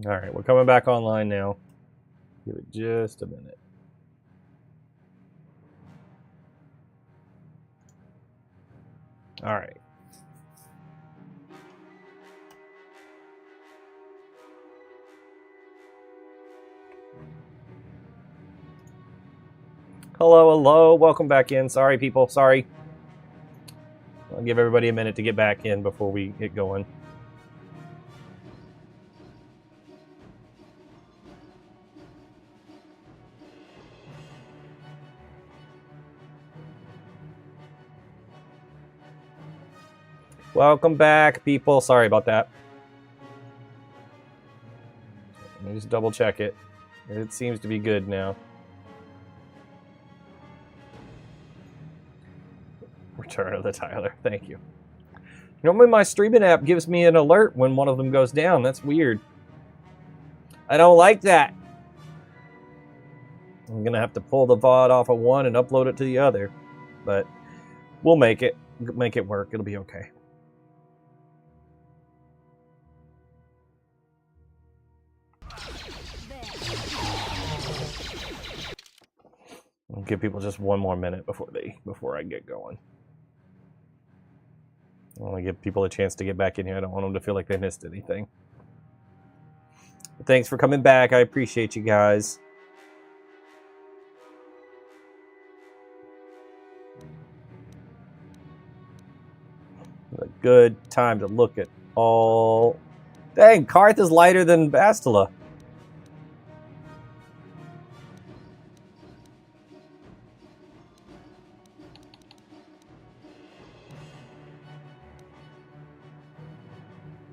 Alright, we're coming back online now. Give it just a minute. Alright. Hello, hello. Welcome back in. Sorry, people. Sorry. I'll give everybody a minute to get back in before we get going. Welcome back, people. Sorry about that. Let me just double check it. It seems to be good now. Return of the Tyler. Thank you. Normally my streaming app gives me an alert when one of them goes down. That's weird. I don't like that. I'm going to have to pull the VOD off of one and upload it to the other. But we'll make it work. It'll be okay. I'll give people just one more minute before I get going. I want to give people a chance to get back in here. I don't want them to feel like they missed anything. But thanks for coming back. I appreciate you guys. A good time to look at all... Dang, Karth is lighter than Bastila.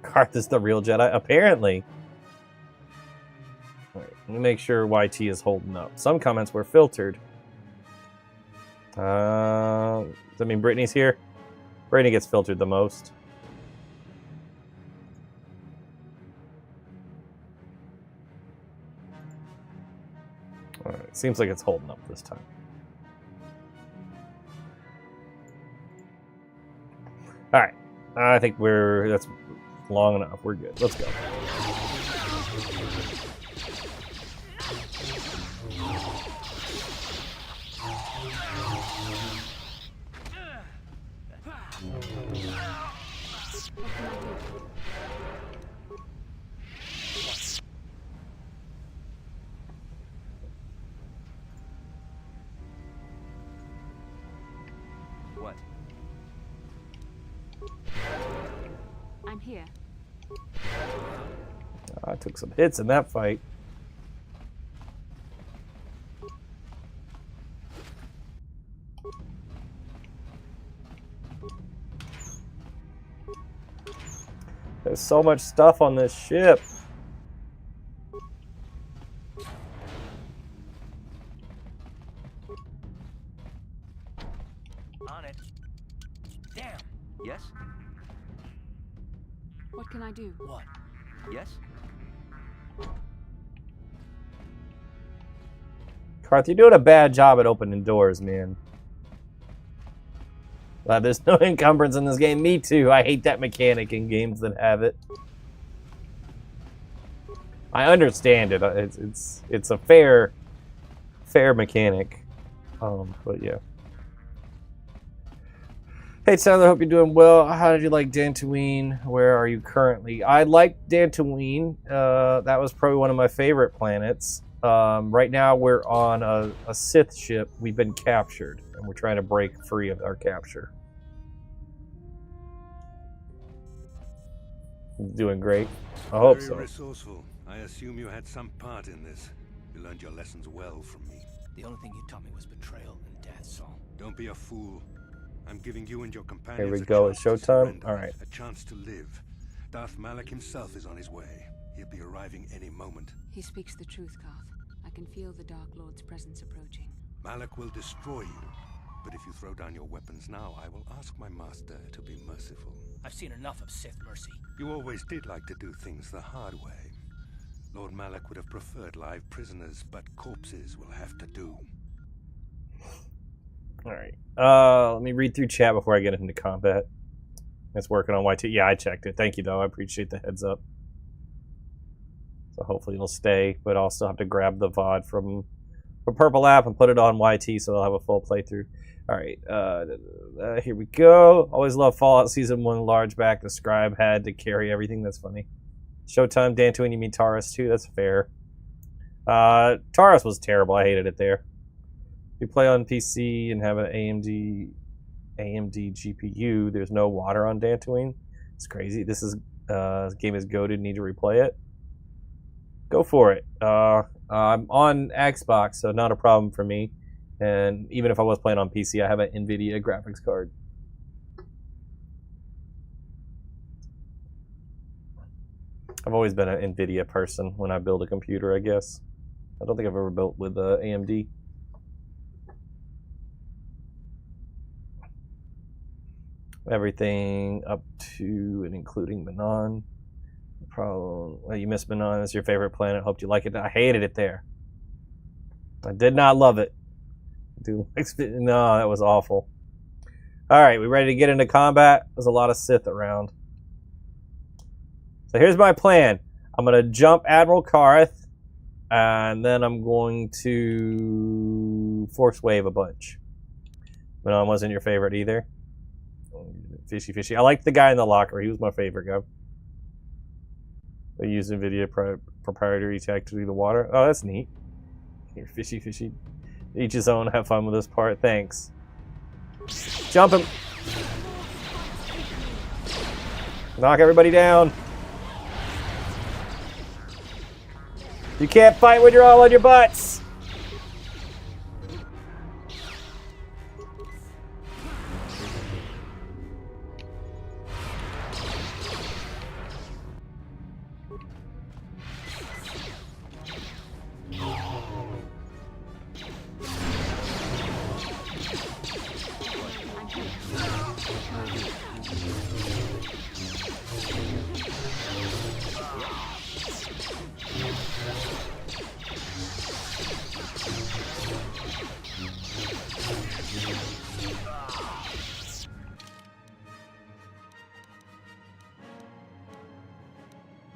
Karth is the real Jedi, apparently. All right, let me make sure YT is holding up. Some comments were filtered. Does that mean Brittany's here? Brittany gets filtered the most. All right, seems like it's holding up this time. All right, I think that's long enough. We're good. Let's go. What? I'm here. I took some hits in that fight. There's so much stuff on this ship. On it. Damn. Yes? What can I do? What? Yes? Karth, you're doing a bad job at opening doors, man. There's no encumbrance in this game. Me too. I hate that mechanic in games that have it. I understand it. It's a fair mechanic. But yeah. Hey Tyler, hope you're doing well. How did you like Dantooine? Where are you currently? I like Dantooine. That was probably one of my favorite planets. Right now we're on a Sith ship. We've been captured, and we're trying to break free of our capture. Doing great. I hope so. Very resourceful. I assume you had some part in this. You learned your lessons well from me. The only thing you taught me was betrayal and death, Saul. Don't be a fool. I'm giving you and your companions Here we go. It's showtime. All right. A chance to live. Darth Malak himself is on his way. He'll be arriving any moment. He speaks the truth, Karth. I can feel the Dark Lord's presence approaching. Malak will destroy you. But if you throw down your weapons now, I will ask my master to be merciful. I've seen enough of Sith mercy. You always did like to do things the hard way. Lord Malak would have preferred live prisoners, but corpses will have to do. All right. Let me read through chat before I get into combat. It's working on YT. Yeah, I checked it. Thank you, though. I appreciate the heads up. So hopefully it'll stay, but I'll still have to grab the VOD from Purple App and put it on YT so I'll have a full playthrough. Alright, here we go. Always love Fallout Season 1 large back. The scribe had to carry everything. That's funny. Showtime, Dantooine, you mean Taurus too? That's fair. Taurus was terrible. I hated it there. If you play on PC and have an AMD GPU, there's no water on Dantooine. It's crazy. This game is goated. Need to replay it. Go for it. I'm on Xbox, so not a problem for me. And even if I was playing on PC, I have an NVIDIA graphics card. I've always been an NVIDIA person when I build a computer, I guess. I don't think I've ever built with AMD. Everything up to and including Manon. Problem. Well, you missed Manon. It's your favorite planet. Hoped you like it. I hated it there. I did not love it. No, that was awful. Alright, we ready to get into combat? There's a lot of Sith around. So here's my plan. I'm going to jump Admiral Karth, and then I'm going to Force Wave a bunch. Manon wasn't your favorite either. Fishy. I liked the guy in the locker. He was my favorite guy. They use NVIDIA proprietary tech to do the water. Oh, that's neat. Here, fishy. Each his own. Have fun with this part. Thanks. Jump him. Knock everybody down. You can't fight when you're all on your butts.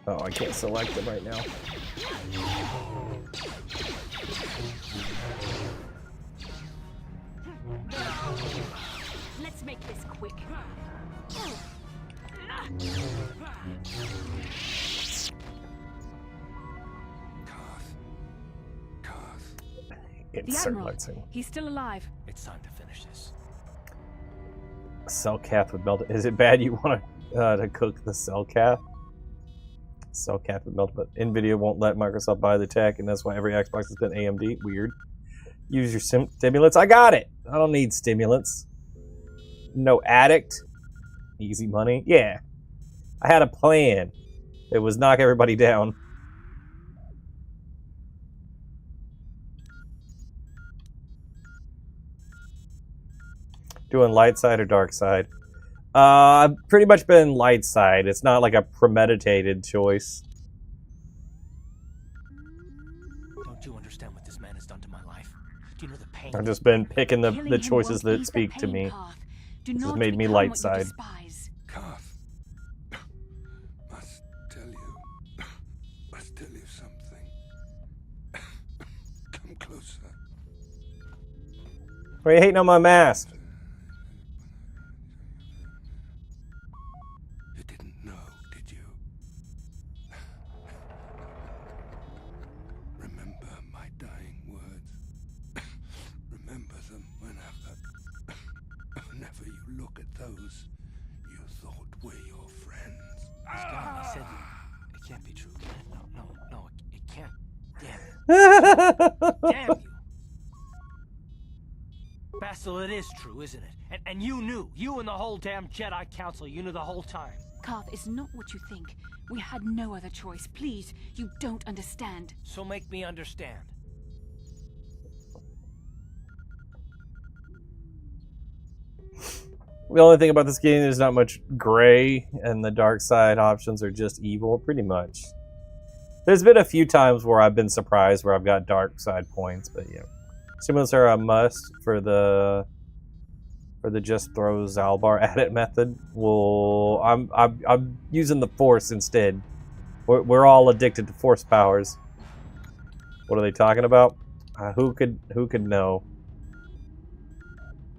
Oh, I can't select them right now. Let's make this quick. The Admiral, he's still alive. It's time to finish this. Cell cath would melt. Is it bad you want to cook the cell cath? Cell cath would melt, but NVIDIA won't let Microsoft buy the tech, and that's why every Xbox has been AMD. Weird. Use your stimulants. I got it. I don't need stimulants. No addict. Easy money. Yeah. I had a plan. It was knock everybody down. Doing light side or dark side? I've pretty much been light side. It's not like a premeditated choice. Don't you understand what this man has done to my life? Do you know the pain? I've just been picking the choices that speak to me. This has made me light side. Karth, must tell you something. Come closer. Why are you hating on my mask? You didn't know, did you? Remember my dying words. Remember them whenever you look at those you thought were your friends. This guy, he said it can't be true. No, it can't. Damn it. Damn you. Basil, it is true, isn't it? And you knew. You and the whole damn Jedi Council, you knew the whole time. Karth is not what you think. We had no other choice. Please, you don't understand. So make me understand. The only thing about this game, there's not much gray, and the dark side options are just evil, pretty much. There's been a few times where I've been surprised where I've got dark side points, but yeah. Stimulants are a must for the just throw Zalbar at it method. Well, I'm using the Force instead. We're all addicted to force powers. What are they talking about? Who could know?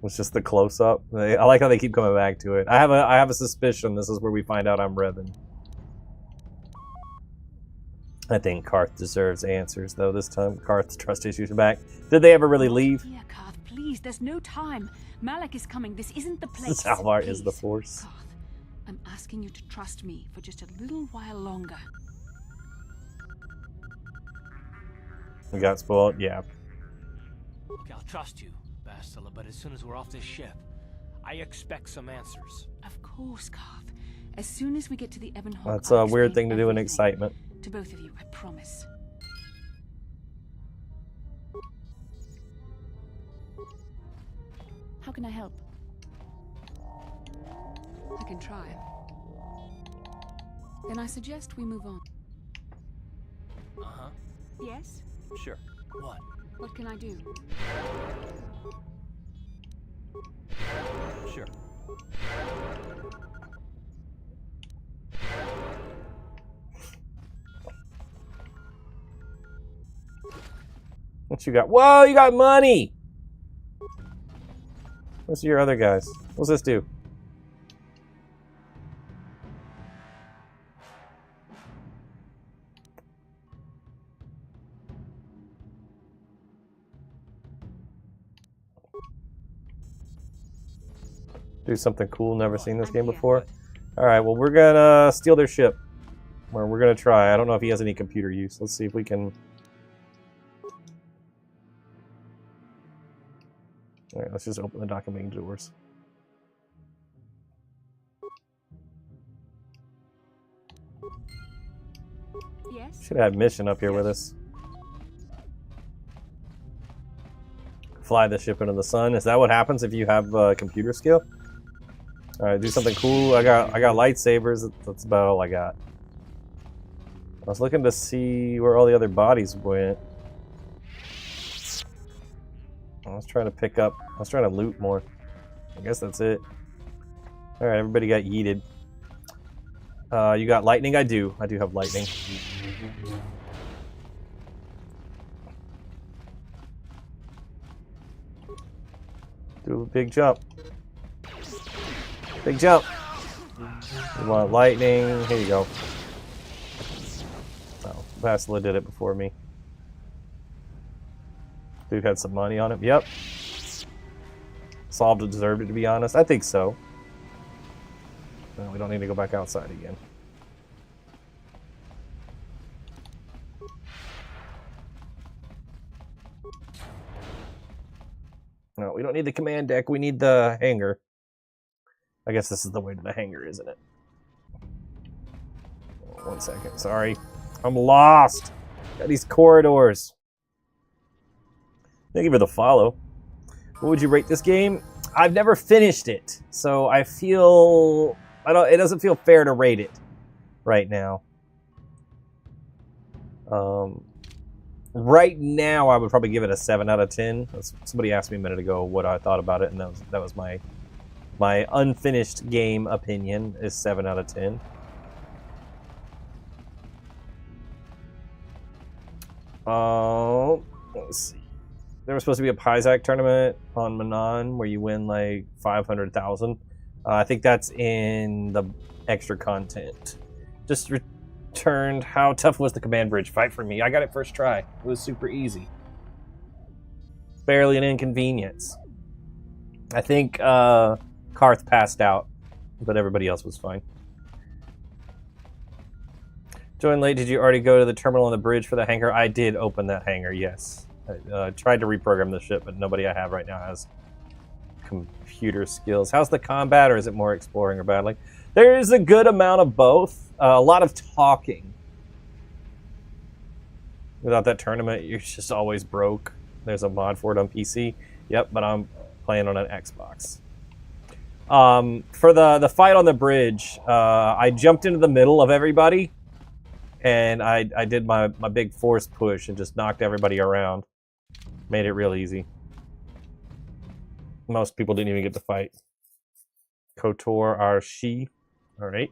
It's just the close up. I like how they keep coming back to it. I have a suspicion this is where we find out I'm Revan. I think Karth deserves answers though this time. Karth's trust issues are back. Did they ever really leave? Here, Karth, please. There's no time. Malak is coming. This isn't the place. Salvar is the Please. Force. Karth, I'm asking you to trust me for just a little while longer. We got spoiled. Yeah. Okay, I'll trust you, Bastila, but as soon as we're off this ship, I expect some answers. Of course, Karth. As soon as we get to the Evanhawk, That's I'll a weird explain thing to do in everything excitement. to both of you, I promise. How can I help? I can try. Then I suggest we move on. Uh-huh. Yes? Sure. What? What can I do? Sure. What you got? Whoa, you got money! What's your other guys? What's this do? Do something cool, never seen this game before. Alright, well we're gonna steal their ship. Or we're gonna try. I don't know if he has any computer use. Let's see if we can... Alright, let's just open the docking doors. Yes? Should have mission up here with us. Fly the ship into the sun. Is that what happens if you have computer skill? Alright, do something cool. I got lightsabers. That's about all I got. I was looking to see where all the other bodies went. I was trying to loot more. I guess that's it. Alright, everybody got yeeted. You got lightning? I do have lightning. Do a big jump. Big jump. You want lightning? Here you go. Oh, Vasila did it before me. Dude had some money on him. Yep. Solved it, deserved it, to be honest. I think so. No, we don't need to go back outside again. No, we don't need the command deck. We need the hangar. I guess this is the way to the hangar, isn't it? 1 second. Sorry. I'm lost. Got these corridors. Thank you for the follow. What would you rate this game? I've never finished it, so I feel... it doesn't feel fair to rate it right now. Right now, I would probably give it a 7 out of 10. Somebody asked me a minute ago what I thought about it, and that was my unfinished game opinion is 7 out of 10. Let's see. There was supposed to be a Pizak tournament on Manon where you win like 500,000. I think that's in the extra content. Just returned. How tough was the command bridge fight for me? I got it first try. It was super easy. Barely an inconvenience. I think Karth passed out, but everybody else was fine. Join late. Did you already go to the terminal on the bridge for the hangar? I did open that hangar, yes. I tried to reprogram the ship, but nobody I have right now has computer skills. How's the combat, or is it more exploring or battling? There's a good amount of both. A lot of talking. Without that tournament, you're just always broke. There's a mod for it on PC. Yep, but I'm playing on an Xbox. For the fight on the bridge, I jumped into the middle of everybody, and I did my big force push and just knocked everybody around. Made it real easy. Most people didn't even get to fight. KOTOR Arshi. Alright.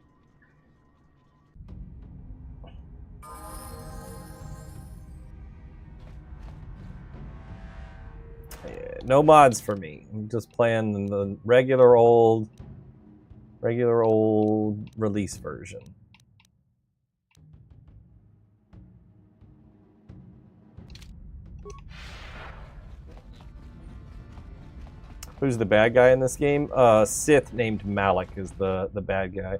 Yeah, no mods for me. I'm just playing the regular old release version. Who's the bad guy in this game? Sith named Malik is the bad guy.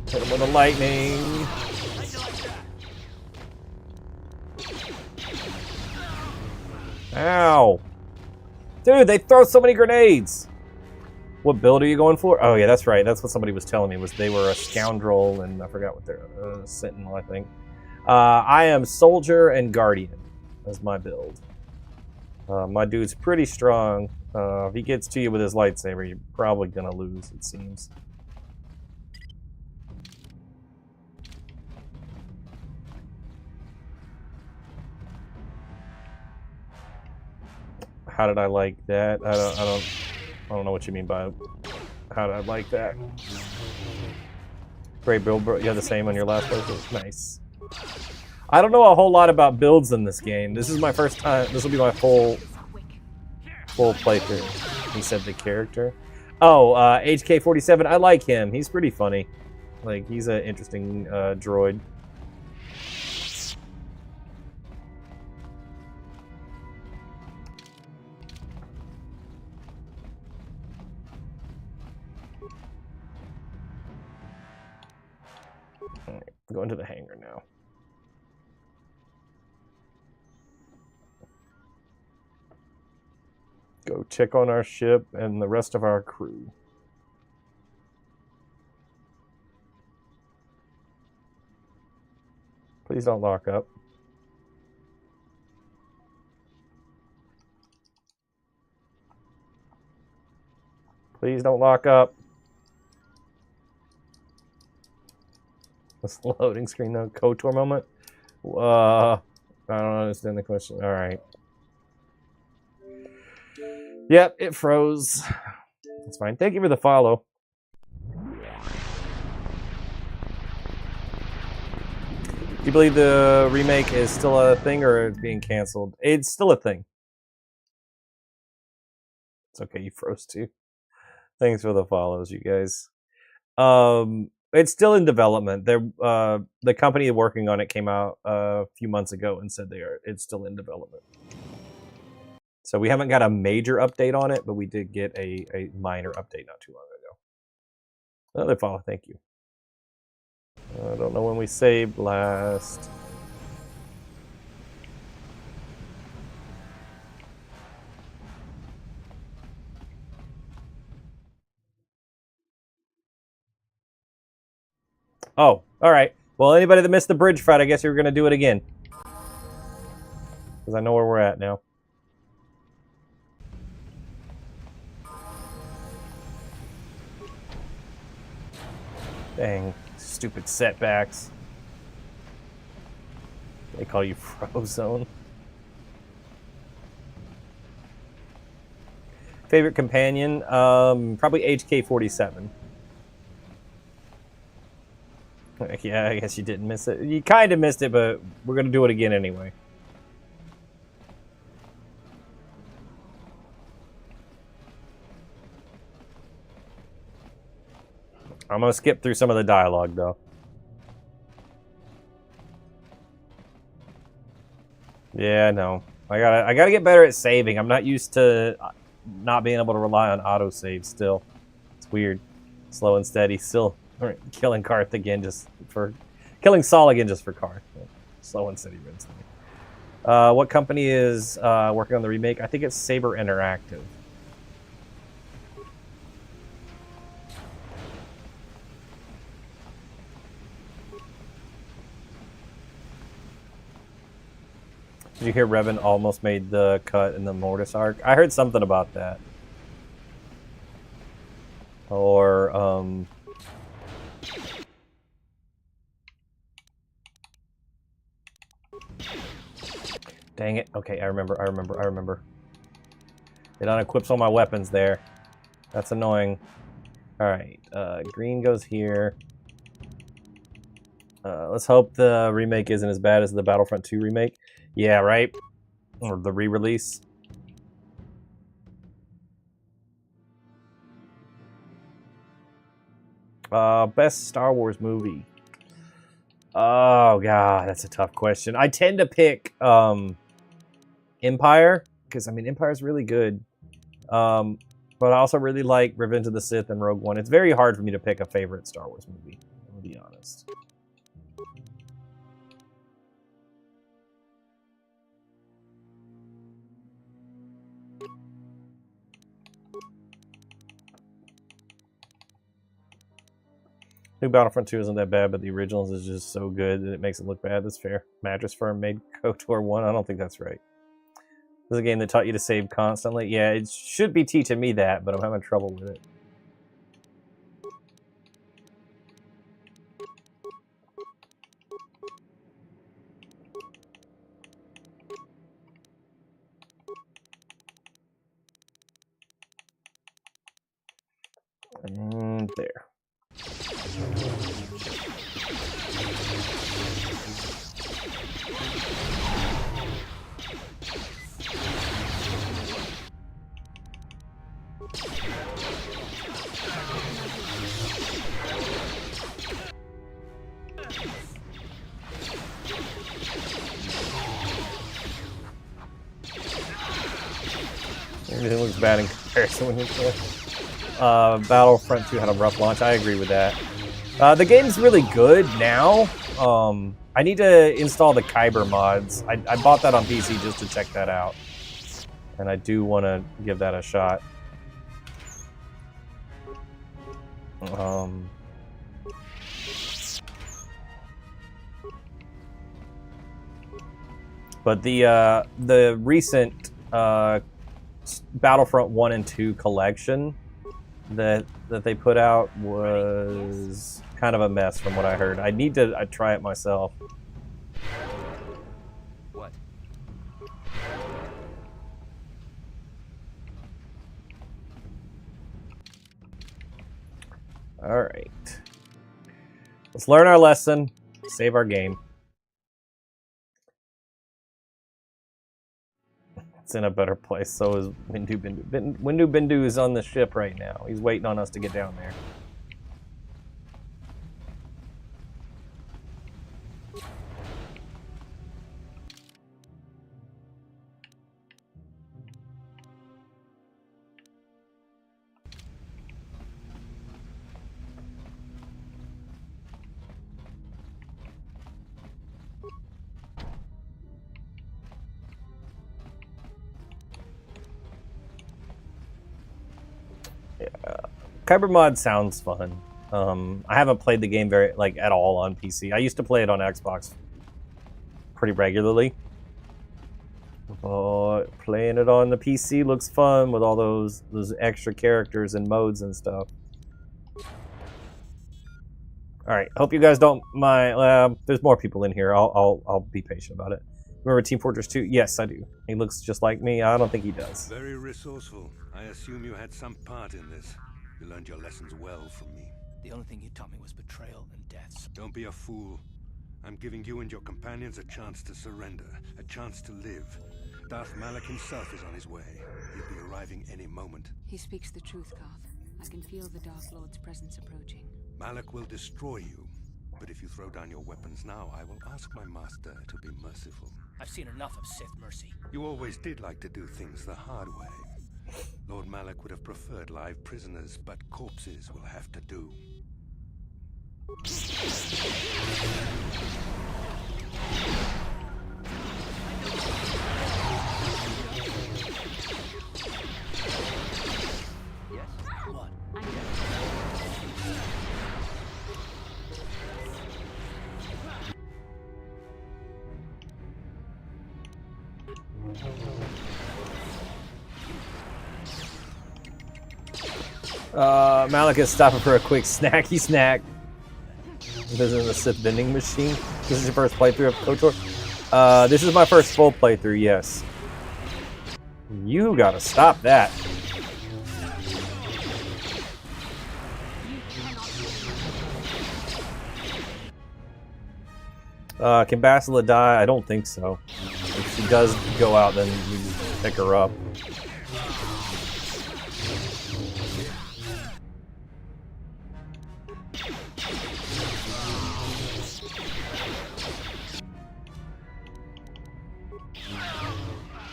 Hit him with the lightning. Ow. Dude, they throw so many grenades. What build are you going for? Oh yeah, that's right. That's what somebody was telling me, was they were a scoundrel, and I forgot what they're sentinel, I think. I am soldier and guardian as my build. My dude's pretty strong. If he gets to you with his lightsaber, you're probably gonna lose, it seems. How did I like that? I don't know what you mean by how did I like that. Great build, bro. You have the same on your last playthrough. Nice. I don't know a whole lot about builds in this game. This is my first time. This will be my full playthrough. He said the character. Oh, HK47. I like him. He's pretty funny. Like, he's an interesting droid. Alright, going to the hangar now. Go check on our ship and the rest of our crew. Please don't lock up. Please don't lock up. This loading screen, though. KOTOR moment? I don't understand the question. All right. Yep, it froze. That's fine. Thank you for the follow. Do you believe the remake is still a thing or it's being canceled? It's still a thing. It's okay, you froze too. Thanks for the follows, you guys. It's still in development. The company working on it came out a few months ago and said it's still in development. So we haven't got a major update on it, but we did get a minor update not too long ago. Another follow, thank you. I don't know when we saved last. Oh, all right. Well, anybody that missed the bridge fight, I guess you're going to do it again. Because I know where we're at now. Dang, stupid setbacks. They call you Frozone. Favorite companion? Probably HK47. Yeah, I guess you didn't miss it. You kind of missed it, but we're going to do it again anyway. I'm going to skip through some of the dialogue, though. Yeah, no. I gotta get better at saving. I'm not used to not being able to rely on autosave still. It's weird. Slow and steady. Still killing Karth again just for... Killing Saul again just for Karth. Slow and steady wins me. What company is working on the remake? I think it's Saber Interactive. Did you hear Revan almost made the cut in the Mortis arc? I heard something about that. Or, Dang it. Okay, I remember. It unequips all my weapons there. That's annoying. Alright, green goes here. Let's hope the remake isn't as bad as the Battlefront 2 remake. Yeah, right? Or the re-release. Best Star Wars movie. Oh, God, that's a tough question. I tend to pick Empire, because, I mean, Empire's really good. But I also really like Revenge of the Sith and Rogue One. It's very hard for me to pick a favorite Star Wars movie, to be honest. I think Battlefront 2 isn't that bad, but the originals is just so good that it makes it look bad. That's fair. Mattress Firm made KOTOR 1. I don't think that's right. This is a game that taught you to save constantly. Yeah, it should be teaching me that, but I'm having trouble with it. And there. Everything looks bad in comparison when you play. Battlefront 2 had a rough launch. I agree with that. The game's really good now. I need to install the Kyber mods. I bought that on PC just to check that out. And I do want to give that a shot. But the recent Battlefront 1 and 2 collection that they put out was kind of a mess from what I heard. I need to try it myself. What? All right. Let's learn our lesson. Save our game. It's in a better place. So is Windu Bindu. Windu Bindu is on the ship right now. He's waiting on us to get down there. Kyber mod sounds fun. I haven't played the game at all on PC. I used to play it on Xbox pretty regularly. But playing it on the PC looks fun with all those extra characters and modes and stuff. All right, hope you guys don't mind. There's more people in here. I'll be patient about it. Remember Team Fortress 2? Yes, I do. He looks just like me. I don't think he does. Very resourceful. I assume you had some part in this. You learned your lessons well from me. The only thing you taught me was betrayal and deaths. Don't be a fool. I'm giving you and your companions a chance to surrender, a chance to live. Darth Malak himself is on his way. He'll be arriving any moment. He speaks the truth, Garth. I can feel the Dark Lord's presence approaching. Malak will destroy you. But if you throw down your weapons now, I will ask my master to be merciful. I've seen enough of Sith mercy. You always did like to do things the hard way. Lord Malak would have preferred live prisoners, but corpses will have to do. Yes? What? Malak is stopping for a quick snacky snack. This is the Sith vending machine. This is your first playthrough of KOTOR? This is my first full playthrough, yes. You gotta stop that. Can Basila die? I don't think so. If she does go out, then we just pick her up.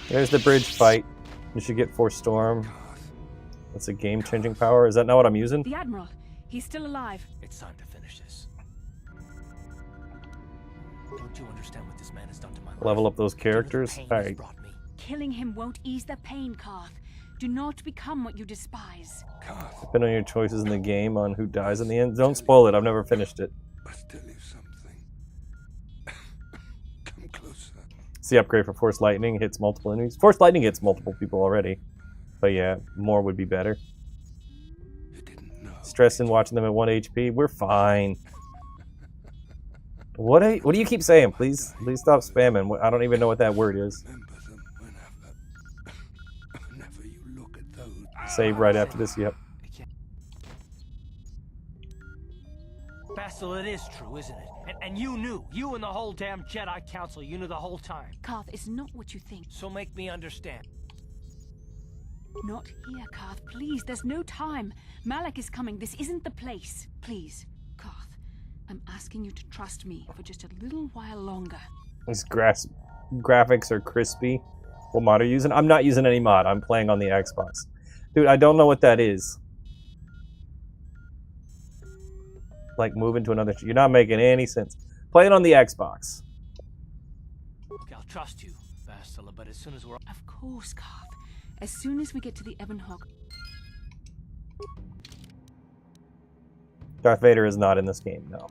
There's the bridge fight. You should get Force Storm. That's a game-changing power. Is that not what I'm using? The Admiral. He's still alive. It's time to finish this. Don't you understand what this man has done to my life? Level up those characters. All Alright. Killing him won't ease the pain, Karth. Do not become what you despise. Depending on your choices in the game on who dies in the end. Don't spoil it. I've never finished it. Must tell you something. Come closer. It's the upgrade for Force Lightning. Hits multiple enemies. Force Lightning hits multiple people already. But yeah, more would be better. You didn't know. Stressed in watching them at 1 HP. We're fine. What do you keep saying? Please stop spamming. I don't even know what that word is. Remember them whenever you look at those. Save right after this. Yep. Basil, it is true, isn't it? And you knew. You and the whole damn Jedi Council, you knew the whole time. Karth is not what you think. So make me understand. Not here, Karth. Please, there's no time. Malak is coming. This isn't the place. Please, Karth. I'm asking you to trust me for just a little while longer. These graphics are crispy. What mod are you using? I'm not using any mod. I'm playing on the Xbox. Dude, I don't know what that is. Like moving to another... You're not making any sense. Playing on the Xbox. Look, I'll trust you, Bastila, but as soon as we're... Of course, Karth. As soon as we get to the Ebonhawk... Darth Vader is not in this game, no.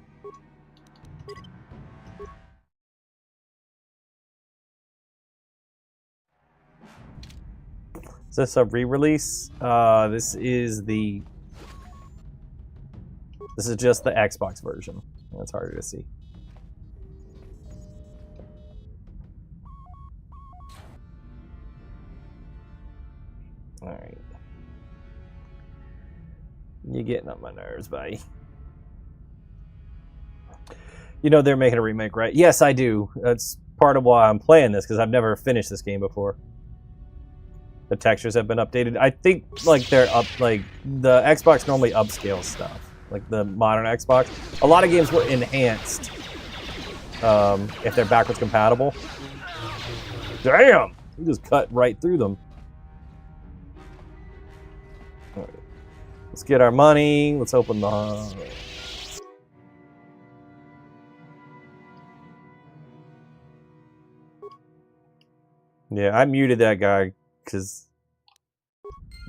Is this a re-release? This is just the Xbox version. That's harder to see. Alright. You're getting on my nerves, buddy. You know they're making a remake, right? Yes, I do. That's part of why I'm playing this, because I've never finished this game before. The textures have been updated. I think like they're up, like the Xbox normally upscales stuff. Like the modern Xbox. A lot of games were enhanced if they're backwards compatible. Damn! You just cut right through them. All right. Let's get our money. Let's open the... Yeah, I muted that guy because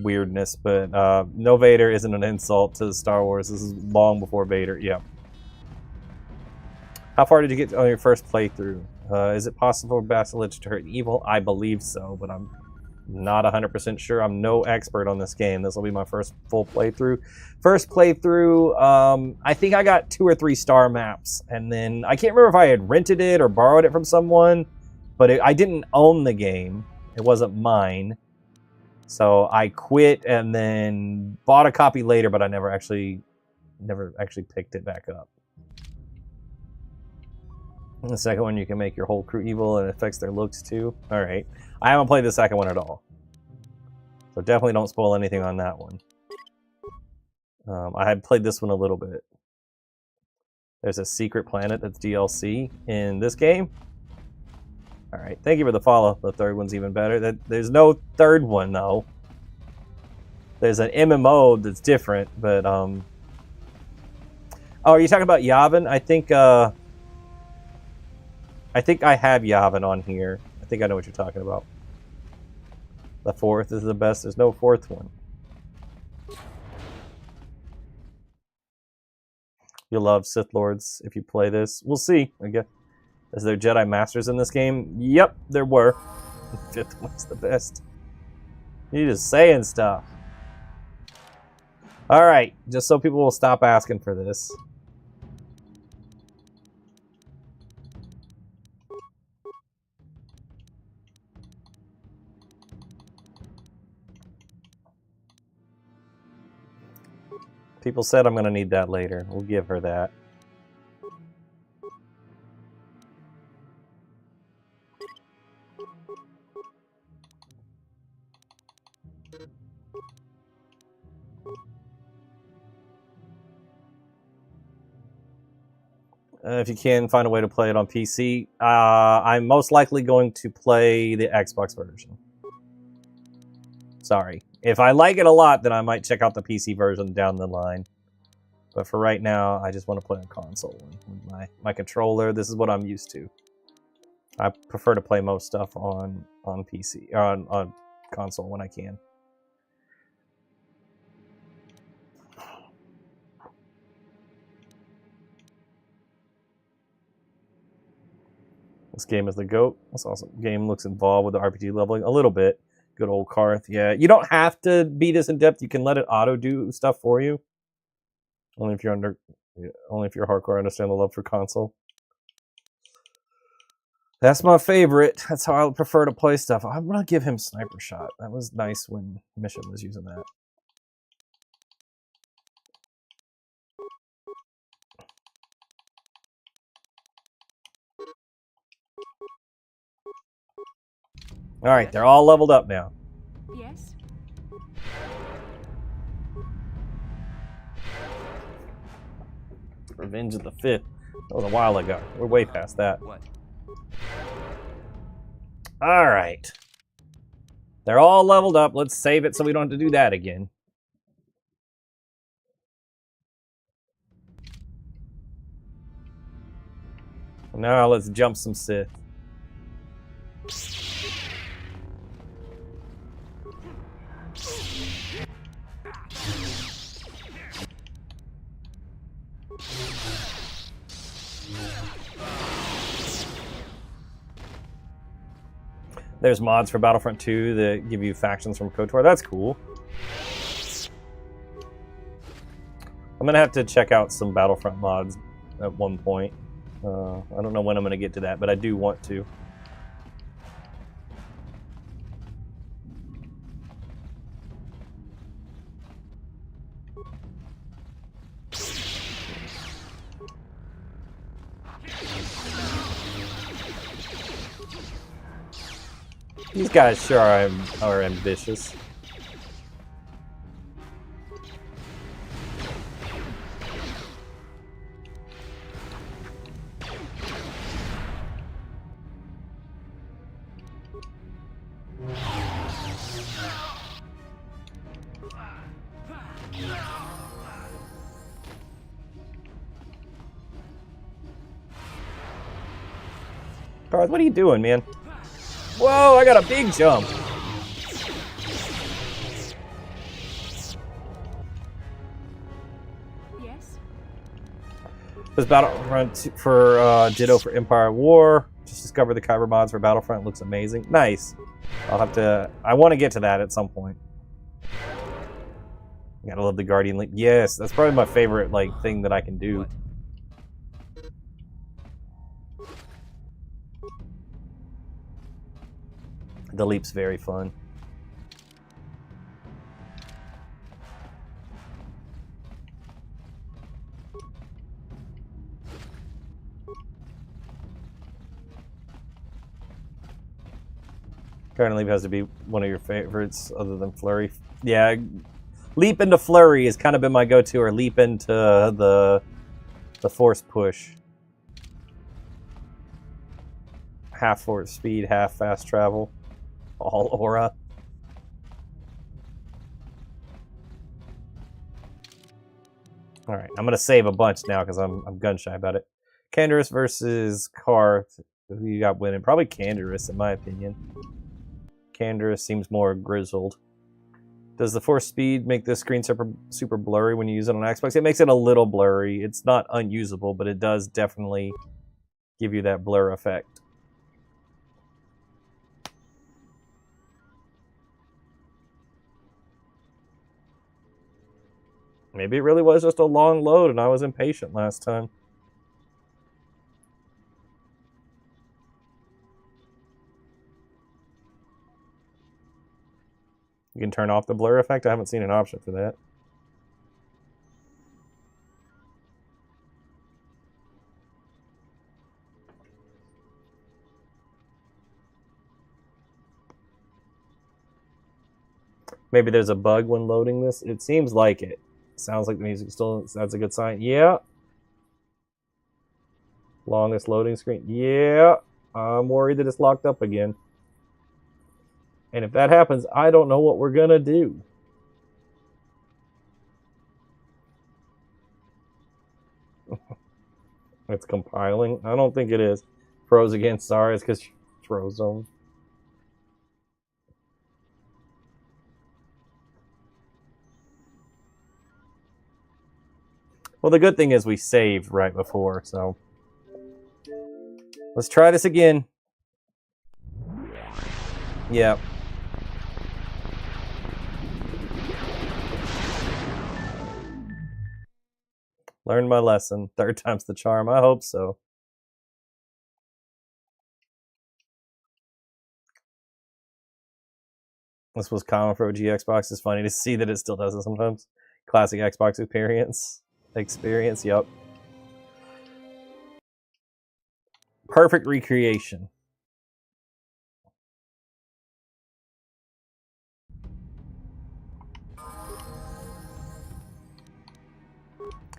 weirdness, but no Vader isn't an insult to Star Wars. This is long before Vader. Yeah. How far did you get on your first playthrough? Is it possible for Basilisk to turn evil? I believe so, but I'm not 100% sure. I'm no expert on this game. This will be my first full playthrough. First playthrough, I think I got 2 or 3 star maps, and then I can't remember if I had rented it or borrowed it from someone, but I didn't own the game. It wasn't mine. So I quit and then bought a copy later, but I never actually picked it back up. And the second one, you can make your whole crew evil and it affects their looks too. All right. I haven't played the second one at all. So definitely don't spoil anything on that one. I had played this one a little bit. There's a secret planet that's DLC in this game. All right, thank you for the follow. The third one's even better. There's no third one though. There's an MMO that's different, but oh, are you talking about Yavin? I think I have Yavin on here. I think I know what you're talking about. The fourth is the best. There's no fourth one. You'll love Sith Lords if you play this. We'll see, I guess. Is there Jedi Masters in this game? Yep, there were. The 5th one's the best. You're just saying stuff. Alright, just so people will stop asking for this. People said I'm going to need that later. We'll give her that. if you can find a way to play it on PC. I'm most likely going to play the Xbox version. Sorry. If I like it a lot, then I might check out the PC version down the line. But for right now, I just want to play on console with my controller. This is what I'm used to. I prefer to play most stuff on PC, on console when I can. This game is the GOAT. This awesome game looks involved with the RPG leveling a little bit. Good old Karth. Yeah, you don't have to be this in depth. You can let it auto do stuff for you. Only if you're hardcore, understand the love for console. That's my favorite. That's how I prefer to play stuff. I'm gonna give him Sniper Shot. That was nice when Mission was using that. All right, they're all leveled up now. Yes? Revenge of the Fifth. That was a while ago. We're way past that. What? All right. They're all leveled up. Let's save it so we don't have to do that again. Now let's jump some Sith. There's mods for Battlefront 2 that give you factions from KOTOR. That's cool. I'm gonna have to check out some Battlefront mods at one point. I don't know when I'm gonna get to that, but I do want to. These guys sure are ambitious. Garth, what are you doing, man? Whoa, I got a big jump. Yes? This Battlefront for Ditto for Empire War. Just discovered the Kyber mods for Battlefront. Looks amazing. Nice. I'll have to... I want to get to that at some point. Gotta love the Guardian Link. Yes, that's probably my favorite thing that I can do. What? The leap's very fun. Guardian Leap has to be one of your favorites other than Flurry. Yeah, Leap into Flurry has kind of been my go-to, or Leap into the Force Push. Half force speed, half fast travel. All aura. All right, I'm gonna save a bunch now because I'm gun shy about it. Canderous versus Karth. Who you got winning? Probably Canderous, in my opinion. Canderous seems more grizzled. Does the force speed make this screen super blurry when you use it on Xbox? It makes it a little blurry. It's not unusable, but it does definitely give you that blur effect. Maybe it really was just a long load and I was impatient last time. You can turn off the blur effect? I haven't seen an option for that. Maybe there's a bug when loading this. It seems like it. Sounds like the music still, that's a good sign. Yeah. Longest loading screen. Yeah, I'm worried that it's locked up again. And if that happens, I don't know what we're gonna do. It's compiling. I don't think it is. Froze again. Sorry, it's because froze zone. Well, the good thing is we saved right before, so let's try this again. Yep. Learned my lesson. Third time's the charm. I hope so. This was common for OG Xbox. It's funny to see that it still does it sometimes. Classic Xbox experience. Yep. Perfect recreation.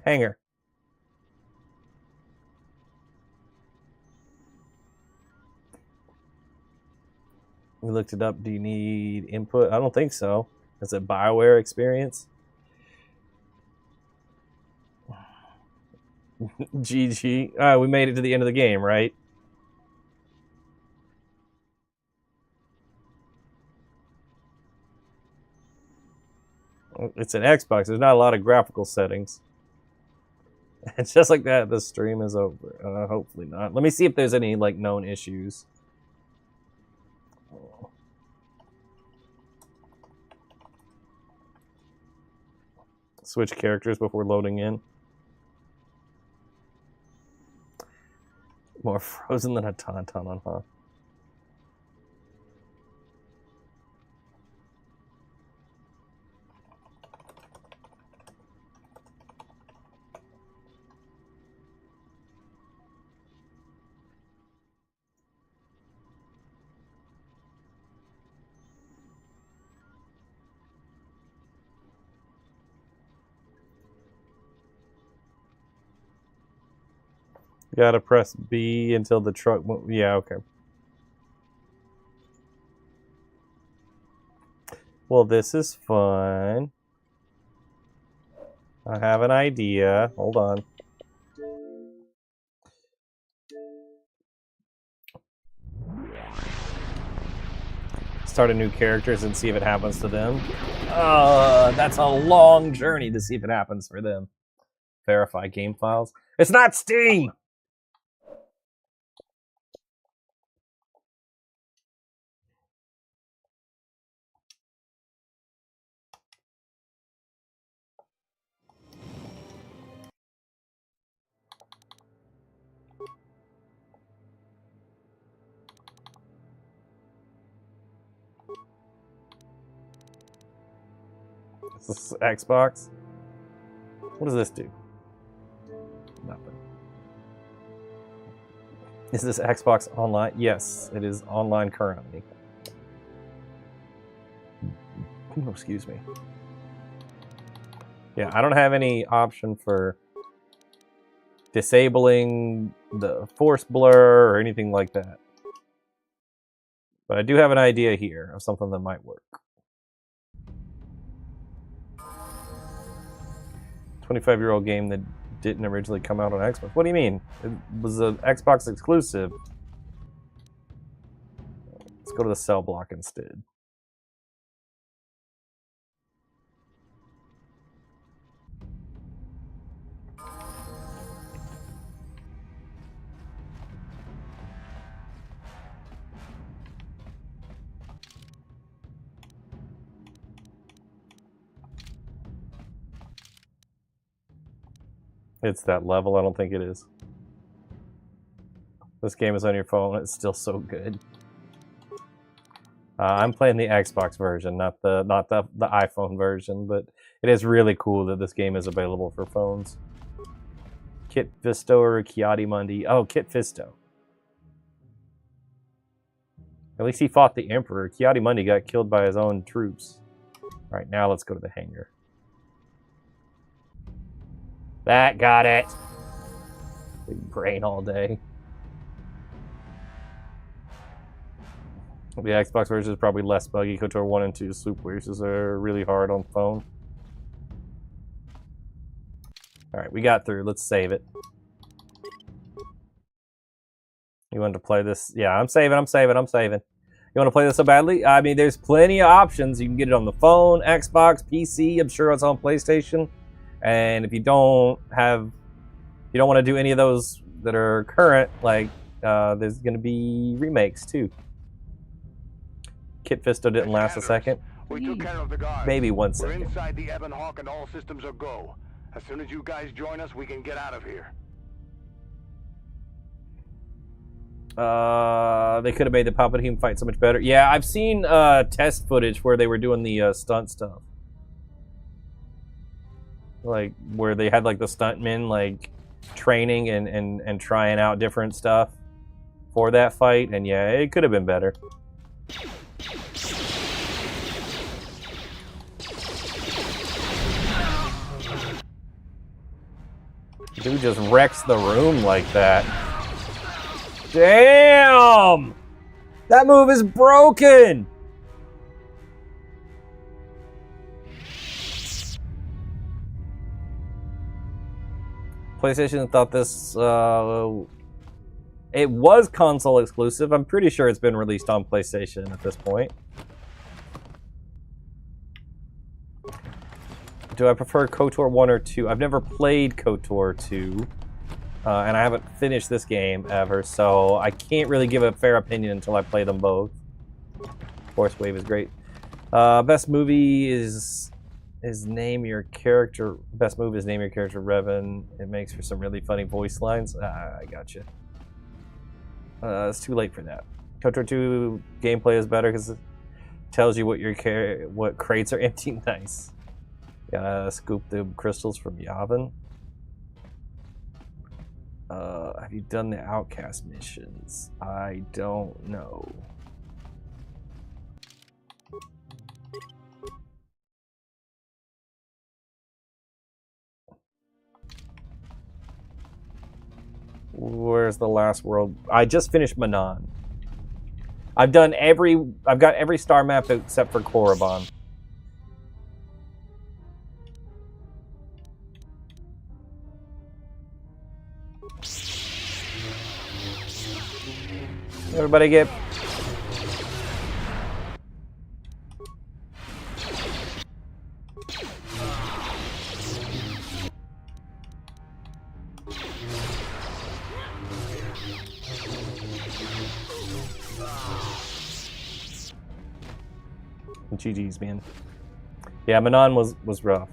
Hanger. We looked it up. Do you need input? I don't think so. Is it BioWare experience? GG. We made it to the end of the game, right? It's an Xbox. There's not a lot of graphical settings. It's just like that. The stream is over. Hopefully not. Let me see if there's any like known issues. Switch characters before loading in. More frozen than a tauntaun, huh? You gotta press B until the truck. Yeah, okay. Well, this is fun. I have an idea. Hold on. Start a new characters and see if it happens to them. That's a long journey to see if it happens for them. Verify game files. It's not Steam! This is Xbox. What does this do? Nothing. Is this Xbox online? Yes, it is online currently. Oh, excuse me. Yeah, I don't have any option for disabling the force blur or anything like that. But I do have an idea here of something that might work. 25-year-old game that didn't originally come out on Xbox. What do you mean? It was an Xbox exclusive. Let's go to the cell block instead. It's that level. I don't think it is. This game is on your phone. It's still so good. I'm playing the Xbox version, not the iPhone version, but it is really cool that this game is available for phones. Kit Fisto or Kiadimundi? Oh, Kit Fisto. At least he fought the Emperor. Kiadimundi got killed by his own troops. All right, now let's go to the hangar. That got it. Big brain all day. The Xbox version is probably less buggy. KOTOR 1 and 2 Sloop Races are really hard on phone. Alright, we got through. Let's save it. You wanted to play this? Yeah, I'm saving. You want to play this so badly? I mean, there's plenty of options. You can get it on the phone, Xbox, PC. I'm sure it's on PlayStation. And if you don't want to do any of those that are current, like, there's going to be remakes too. Kit Fisto didn't last a second. We took care of the guards. Maybe 1 We're second. inside the Ebon Hawk and all systems are go. As soon as you guys join us, we can get out of here. They could have made the Palpatine fight so much better. Yeah, I've seen test footage where they were doing the stunt stuff. Like, where they had, like, the stuntmen, like, training and trying out different stuff for that fight. And yeah, it could have been better. Dude just wrecks the room like that. Damn! That move is broken! PlayStation thought this, it was console exclusive. I'm pretty sure it's been released on PlayStation at this point. Do I prefer KOTOR 1 or 2? I've never played KOTOR 2. And I haven't finished this game ever, so I can't really give a fair opinion until I play them both. Force Wave is great. Best movie is name your character. Best movie is name your character Revan. It makes for some really funny voice lines. I gotcha. It's too late for that. KOTOR 2 gameplay is better because it tells you what crates are empty. Nice. Gotta scoop the crystals from Yavin. Have you done the Outcast missions? I don't know. Where's the last world? I just finished Manan. I've got every star map except for Korriban. Everybody get... GG's, man. Yeah, Manon was rough.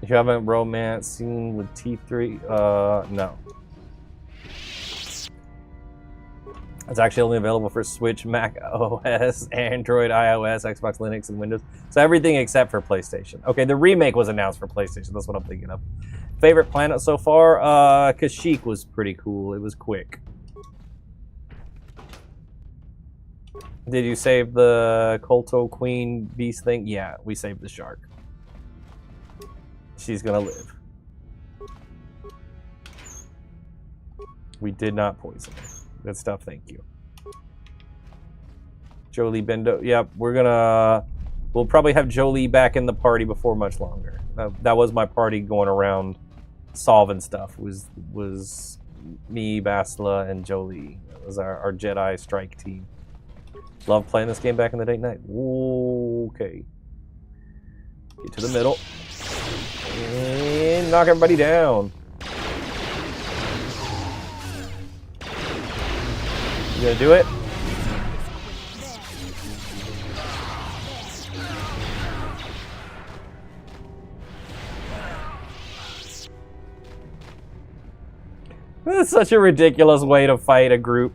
If you haven't romance scene with T3, no. It's actually only available for Switch, Mac OS, Android, iOS, Xbox, Linux, and Windows. So everything except for PlayStation. Okay, the remake was announced for PlayStation. That's what I'm thinking of. Favorite planet so far? Kashyyyk was pretty cool. It was quick. Did you save the Kolto Queen Beast thing? Yeah, we saved the shark. She's gonna live. We did not poison her. Good stuff, thank you. Jolie Bendo, yep, we'll probably have Jolie back in the party before much longer. That was my party going around solving stuff, was me, Basla, and Jolie. That was our Jedi strike team. Love playing this game back in the day night. Okay. Get to the middle. And knock everybody down. You gonna do it? That's such a ridiculous way to fight a group.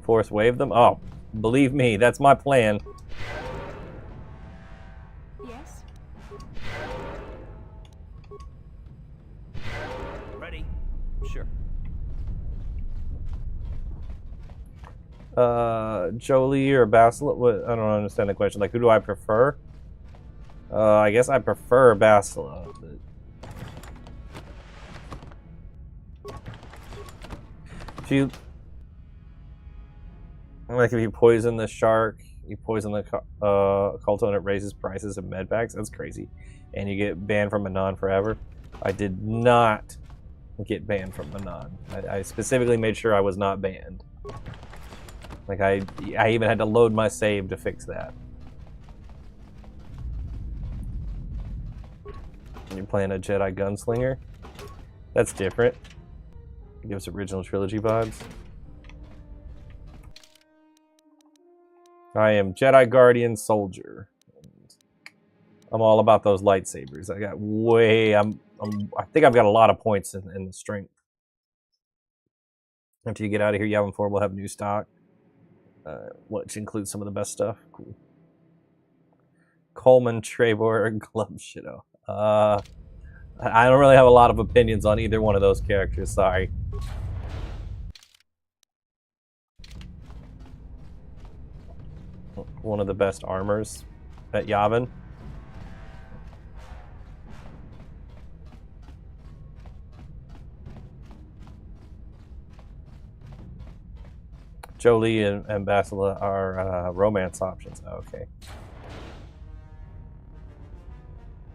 Force wave them? Oh, believe me, that's my plan. Yes? Ready? Sure. Jolie or Basilisk? What? I don't understand the question. Like, who do I prefer? I guess I prefer Basilisk. If you like, if you poison the shark, you poison the Kolto, and it raises prices of medpacks. That's crazy, and you get banned from Manon forever. I did not get banned from Manon. I specifically made sure I was not banned. Like, I even had to load my save to fix that. You're playing a Jedi gunslinger? That's different. It gives original trilogy vibes. I am Jedi Guardian Soldier. I'm all about those lightsabers. I got way... I think I've got a lot of points in the strength. After you get out of here, Yavin 4 will have new stock. Which includes some of the best stuff. Cool. Coleman, Trebor, Glub Shido. I don't really have a lot of opinions on either one of those characters, sorry. One of the best armors at Yavin. Jolie and Basilisk are romance options. Okay.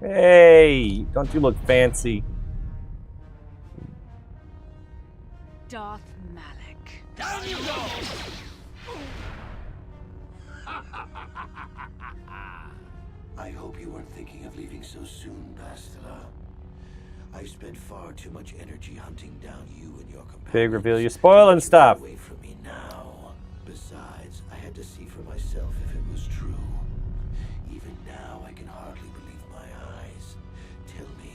Hey, don't you look fancy? Darth Malak. Down you go! I hope you weren't thinking of leaving so soon, Bastila. I spent far too much energy hunting down you and your companions. Big reveal, you're spoiling stuff. Away from me now. Besides, I had to see for myself if it was true. Even now, I can hardly believe my eyes. Tell me,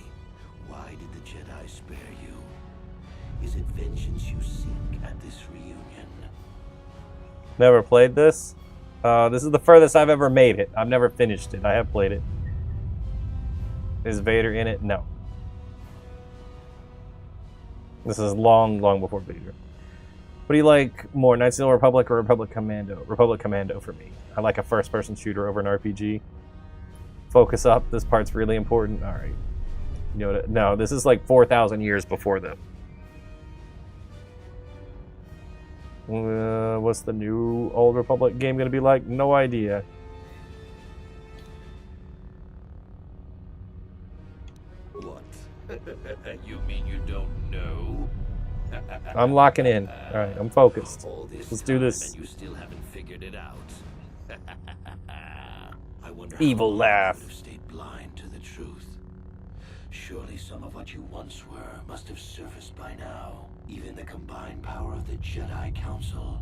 why did the Jedi spare you? Is it vengeance you seek at this reunion? Never played this. This is the furthest I've ever made it. I've never finished it. I have played it. Is Vader in it? No. This is long, long before Vader. What do you like more, Knights of the Republic or Republic Commando? Republic Commando for me. I like a first-person shooter over an RPG. Focus up. This part's really important. All right. You know what? No, this is like 4,000 years before them. What's the new Old Republic game going to be like? No idea. What? You mean you don't know? I'm locking in. All right, I'm focused. Let's do this. And you still haven't figured it out. I wonder Evil how laugh. you have stayed blind to the truth. Surely some of what you once were must have surfaced by now. Even the combined power of the Jedi Council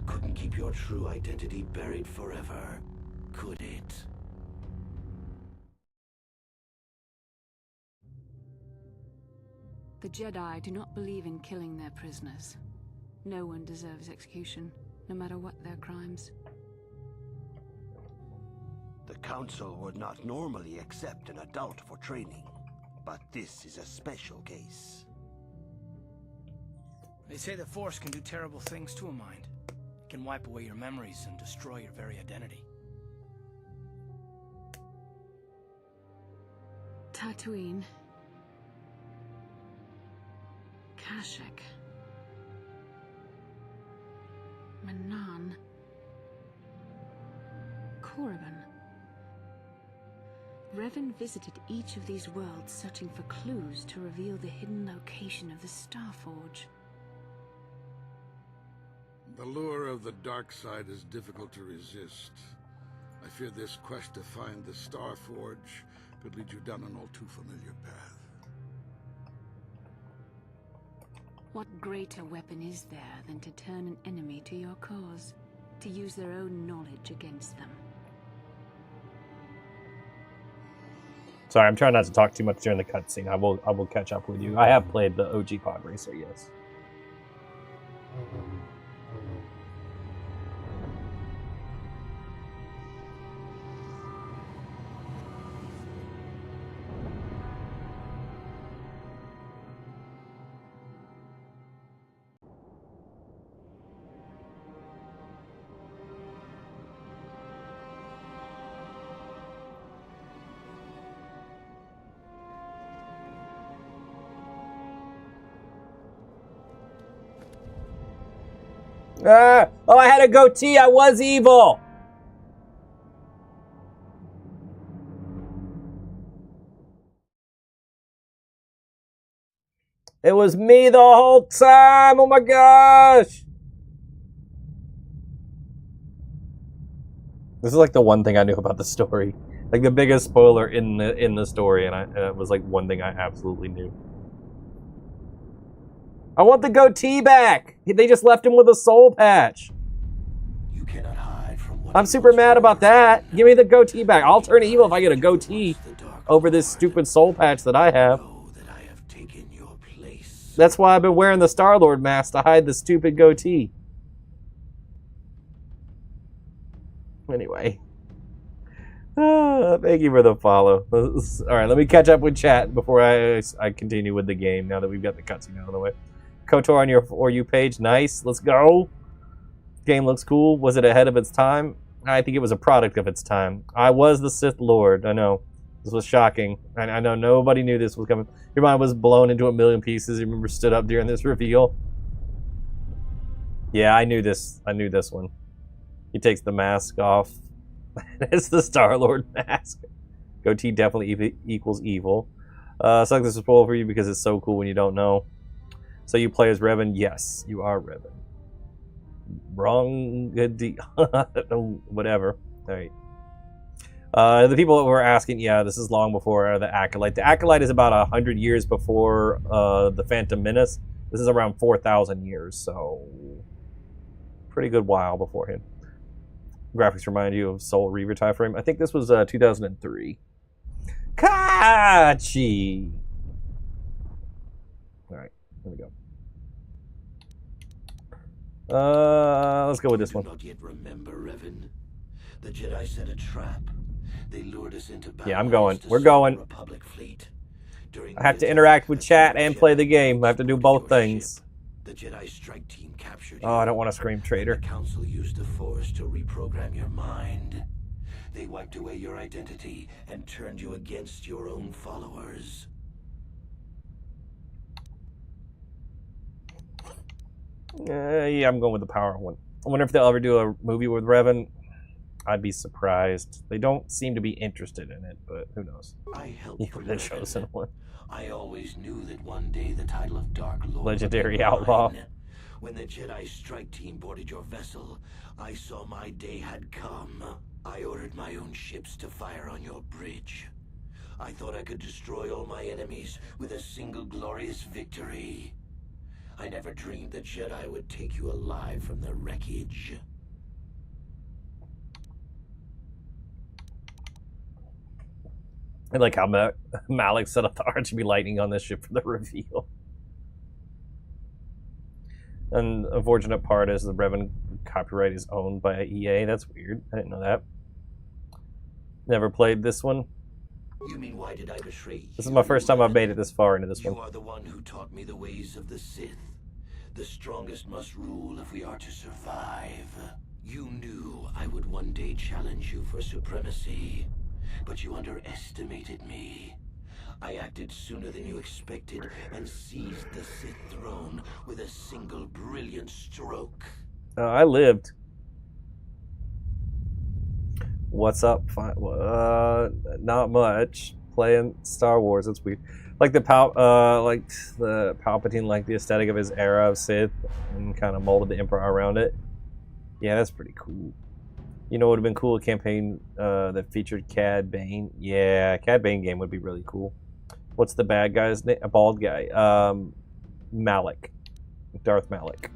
couldn't keep your true identity buried forever, could it? The Jedi do not believe in killing their prisoners. No one deserves execution, no matter what their crimes. The Council would not normally accept an adult for training, but this is a special case. They say the Force can do terrible things to a mind. It can wipe away your memories and destroy your very identity. Tatooine. Kashyyyk. Manan. Korriban. Revan visited each of these worlds searching for clues to reveal the hidden location of the Starforge. The lure of the dark side is difficult to resist. I fear this quest to find the Starforge could lead you down an all too familiar path. What greater weapon is there than to turn an enemy to your cause, to use their own knowledge against them? Sorry, I'm trying not to talk too much during the cutscene. I will catch up with you. I have played the OG Pod Racer, yes. Ah! Oh, I had a goatee. I was evil. It was me the whole time. Oh my gosh. This is like the one thing I knew about the story. Like the biggest spoiler in the story, and it was like one thing I absolutely knew. I want the goatee back. They just left him with a soul patch. You cannot hide from what I'm super mad about that. Give me the goatee back. I'll turn evil if I get a goatee over this stupid soul patch that I have. That's why I've been wearing the Star-Lord mask to hide the stupid goatee. Anyway. Thank you for the follow. Alright, let me catch up with chat before I continue with the game now that we've got the cutscene out of the way. KOTOR on your For You page. Nice. Let's go. Game looks cool. Was it ahead of its time? I think it was a product of its time. I was the Sith Lord. I know. This was shocking. I know nobody knew this was coming. Your mind was blown into a million pieces. You remember stood up during this reveal? Yeah, I knew this. I knew this one. He takes the mask off. It's the Star-Lord mask. Goatee definitely equals evil. It's like this is spoiled for you because it's so cool when you don't know. So you play as Revan? Yes, you are Revan. Wrong. Whatever. All right. The people that were asking, yeah, this is long before the Acolyte. The Acolyte is about 100 years before the Phantom Menace. This is around 4,000 years, so pretty good while before him. Graphics remind you of Soul Reaver time frame. I think this was 2003. Kachi! Alright, here we go. Let's go with this one. Do not yet remember, Revan. The Jedi set a trap. They lured us into battle. Yeah, I'm going. We're going. Republic fleet. I have to interact with chat and play the game. I have to do both things. The Jedi strike team captured you. Oh, I don't want to scream traitor. The Council used the Force to reprogram your mind. They wiped away your identity and turned you against your own followers. Yeah, I'm going with the power one. I wonder if they'll ever do a movie with Revan. I'd be surprised. They don't seem to be interested in it, but who knows? I helped Even the chosen one. I always knew that one day the title of Dark Lord Legendary would be outlaw. mine. When the Jedi strike team boarded your vessel, I saw my day had come. I ordered my own ships to fire on your bridge. I thought I could destroy all my enemies with a single glorious victory. I never dreamed the Jedi would take you alive from the wreckage. I like how Malik set up the RGB lightning on this ship for the reveal. And the unfortunate part is the Revan copyright is owned by EA. That's weird. I didn't know that. Never played this one. You mean, why did I betray you? This is my first time I've made it this far into this one. You are the one who taught me the ways of the Sith. The strongest must rule if we are to survive. You knew I would one day challenge you for supremacy, but you underestimated me. I acted sooner than you expected and seized the Sith throne with a single brilliant stroke. I lived. What's up? Not much. Playing Star Wars. It's weird. Like the Palpatine, like the aesthetic of his era of Sith, and kind of molded the Emperor around it. Yeah, that's pretty cool. You know what would have been cool? A campaign that featured Cad Bane. Yeah, Cad Bane game would be really cool. What's the bad guy's name? A bald guy. Malik. Darth Malik.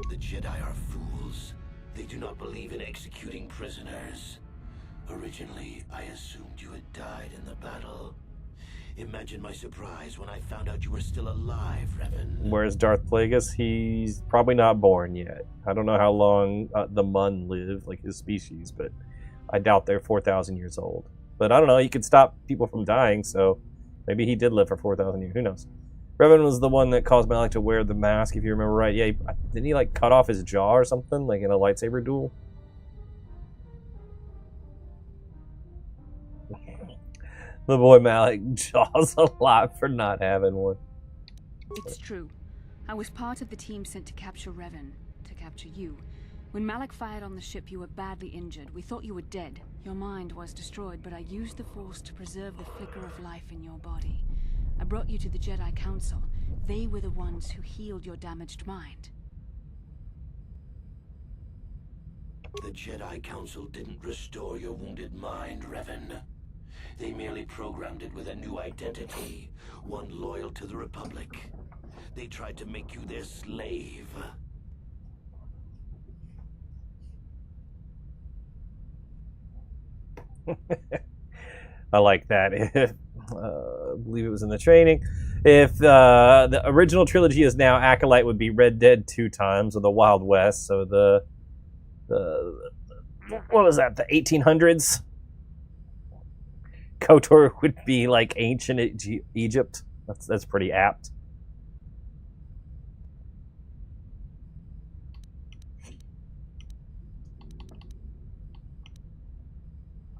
The Jedi are fools. They do not believe in executing prisoners. Originally, I assumed you had died in the battle. Imagine my surprise when I found out you were still alive, Revan. Whereas Darth Plagueis, he's probably not born yet. I don't know how long the Mun live, like his species, but I doubt they're 4,000 years old. But I don't know, you could stop people from dying, so maybe he did live for 4,000 years, who knows. Revan was the one that caused Malik to wear the mask, if you remember right. Yeah, didn't he like cut off his jaw or something, like in a lightsaber duel? The boy Malik jaws a lot for not having one. It's true. I was part of the team sent to capture Revan, to capture you. When Malak fired on the ship, you were badly injured. We thought you were dead. Your mind was destroyed, but I used the Force to preserve the flicker of life in your body. I brought you to the Jedi Council. They were the ones who healed your damaged mind. The Jedi Council didn't restore your wounded mind, Revan. They merely programmed it with a new identity, one loyal to the Republic. They tried to make you their slave. I like that. I believe it was in the training. If the original trilogy is now, Acolyte would be Red Dead 2 times, or the Wild West. So the what was that? The 1800s. KOTOR would be like ancient Egypt. That's pretty apt.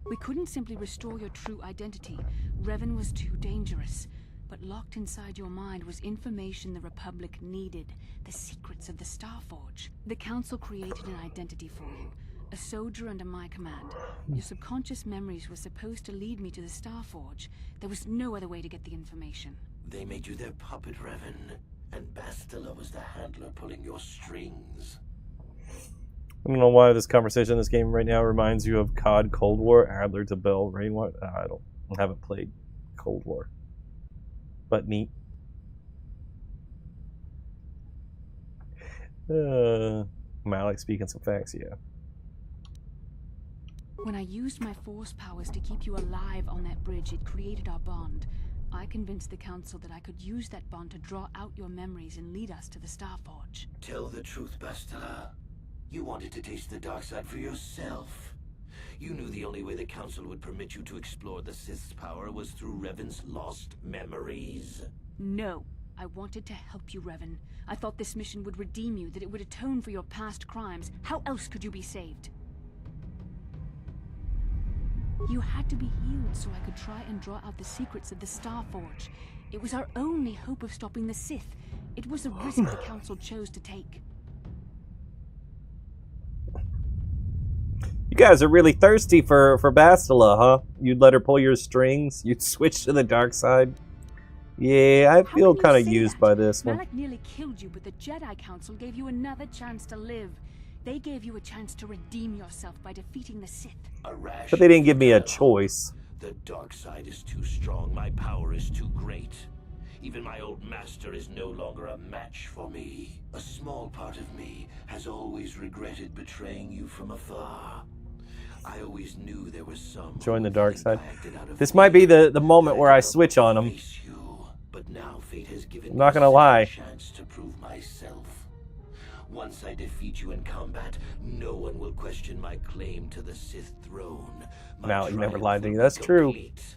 We couldn't simply restore your true identity. Revan was too dangerous. But locked inside your mind was information the Republic needed, the secrets of the Starforge. The Council created an identity for you, a soldier under my command. Your subconscious memories were supposed to lead me to the Starforge. There was no other way to get the information. They made you their puppet, Revan, and Bastila was the handler pulling your strings. I don't know why this conversation in this game right now reminds you of COD Cold War, Adler to Bell, Rainwater. I haven't played Cold War. But neat. Malak speaking some facts, yeah. When I used my Force powers to keep you alive on that bridge, it created our bond. I convinced the Council that I could use that bond to draw out your memories and lead us to the Starforge. Tell the truth, Bastila. You wanted to taste the dark side for yourself. You knew the only way the Council would permit you to explore the Sith's power was through Revan's lost memories. No. I wanted to help you, Revan. I thought this mission would redeem you, that it would atone for your past crimes. How else could you be saved? You had to be healed so I could try and draw out the secrets of the Starforge. It was our only hope of stopping the Sith. It was a risk the Council chose to take. You guys are really thirsty for Bastila, huh? You'd let her pull your strings? You'd switch to the dark side? Yeah, I feel kind of used by this one. Malak nearly killed you, but the Jedi Council gave you another chance to live. They gave you a chance to redeem yourself by defeating the Sith. But they didn't give me a choice. The dark side is too strong. My power is too great. Even my old master is no longer a match for me. A small part of me has always regretted betraying you from afar. I always knew there was some. Join the dark side. This might be the moment where I switch on them. But now fate has given I'm not gonna me a lie. chance to prove myself. Once I defeat you in combat, no one will question my claim to the Sith throne. My Now, you never triumph lied to will me. be That's true. complete.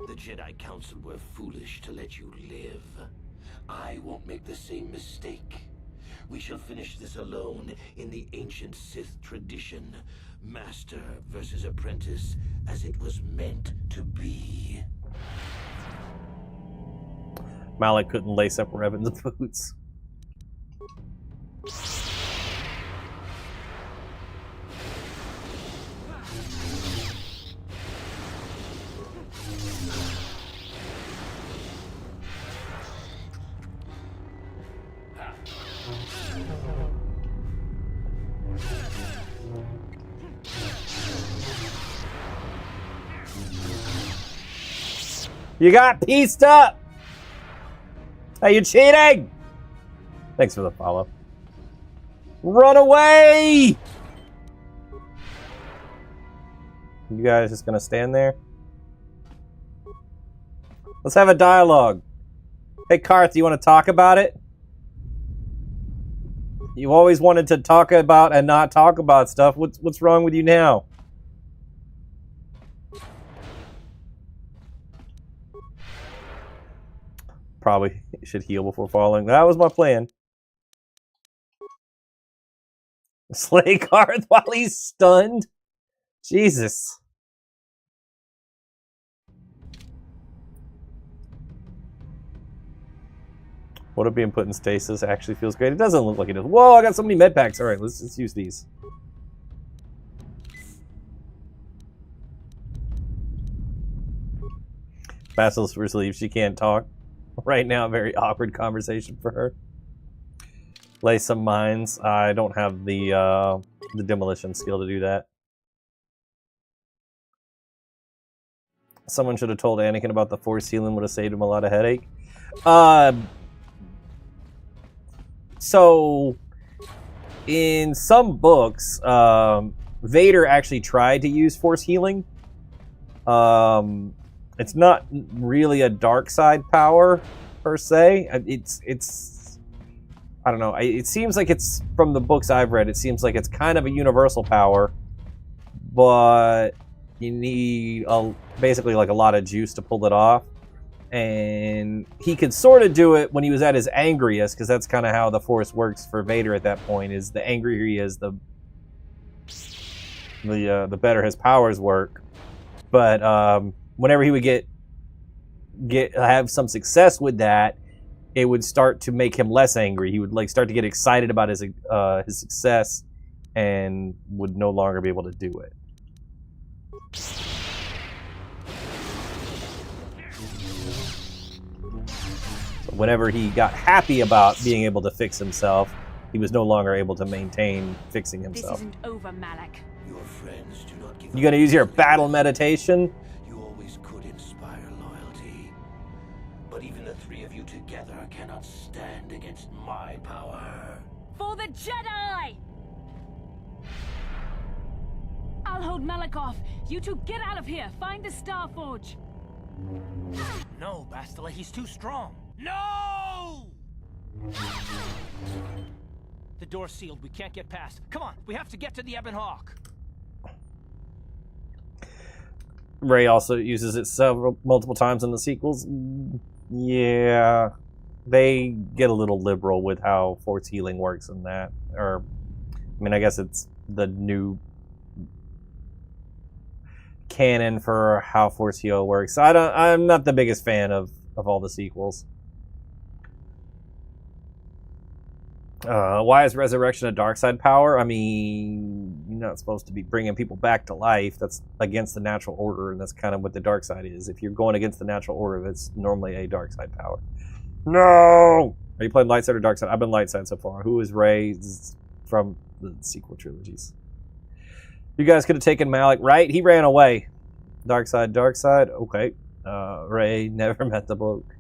The Jedi Council were foolish to let you live. I won't make the same mistake. We shall finish this alone in the ancient Sith tradition. Master versus apprentice, as it was meant to be. Malak couldn't lace up Revan's boots. You got pieced up! Are you cheating? Thanks for the follow. Run away! You guys just gonna stand there? Let's have a dialogue. Hey, Karth, you want to talk about it? You always wanted to talk about and not talk about stuff. What's wrong with you now? Probably should heal before falling. That was my plan. Slay Karth while he's stunned? Jesus. What if being put in stasis actually feels great? It doesn't look like it does. Whoa, I got so many med packs. All right, let's use these. Basilisk relieved. She can't talk right now. Very awkward conversation for her. Lay some mines. I don't have the demolition skill to do that. Someone should have told Anakin about the force healing. Would have saved him a lot of headache. So, in some books, Vader actually tried to use force healing. It's not really a dark side power per se. It's I don't know. It seems like it's, from the books I've read, it seems like it's kind of a universal power, but you need basically like a lot of juice to pull it off. And he could sort of do it when he was at his angriest, because that's kind of how the Force works for Vader at that point. Is the angrier he is, the better his powers work. But whenever he would have some success with that, it would start to make him less angry. He would like start to get excited about his success, and would no longer be able to do it. Whenever he got happy about being able to fix himself, he was no longer able to maintain fixing himself. This isn't over, Malak. Your friends do not give You gonna use your battle meditation? You always could inspire loyalty. But even the three of you together cannot stand against my power. For the Jedi! I'll hold Malak off. You two get out of here. Find the Star Forge. No, Bastila, he's too strong. No! The door's sealed. We can't get past. Come on, we have to get to the Ebon Hawk. Rey also uses it multiple times in the sequels. Yeah, they get a little liberal with how force healing works in that. Or, I mean, I guess it's the new canon for how force heal works. I'm not the biggest fan of all the sequels. Why is resurrection a dark side power? I mean, you're not supposed to be bringing people back to life. That's against the natural order, and that's kind of what the dark side is. If you're going against the natural order, it's normally a dark side power. No! Are you playing light side or dark side? I've been light side so far. Who is Rey from the sequel trilogies? You guys could have taken Malak, right? He ran away. Dark side, dark side. Okay. Rey never met the bloke.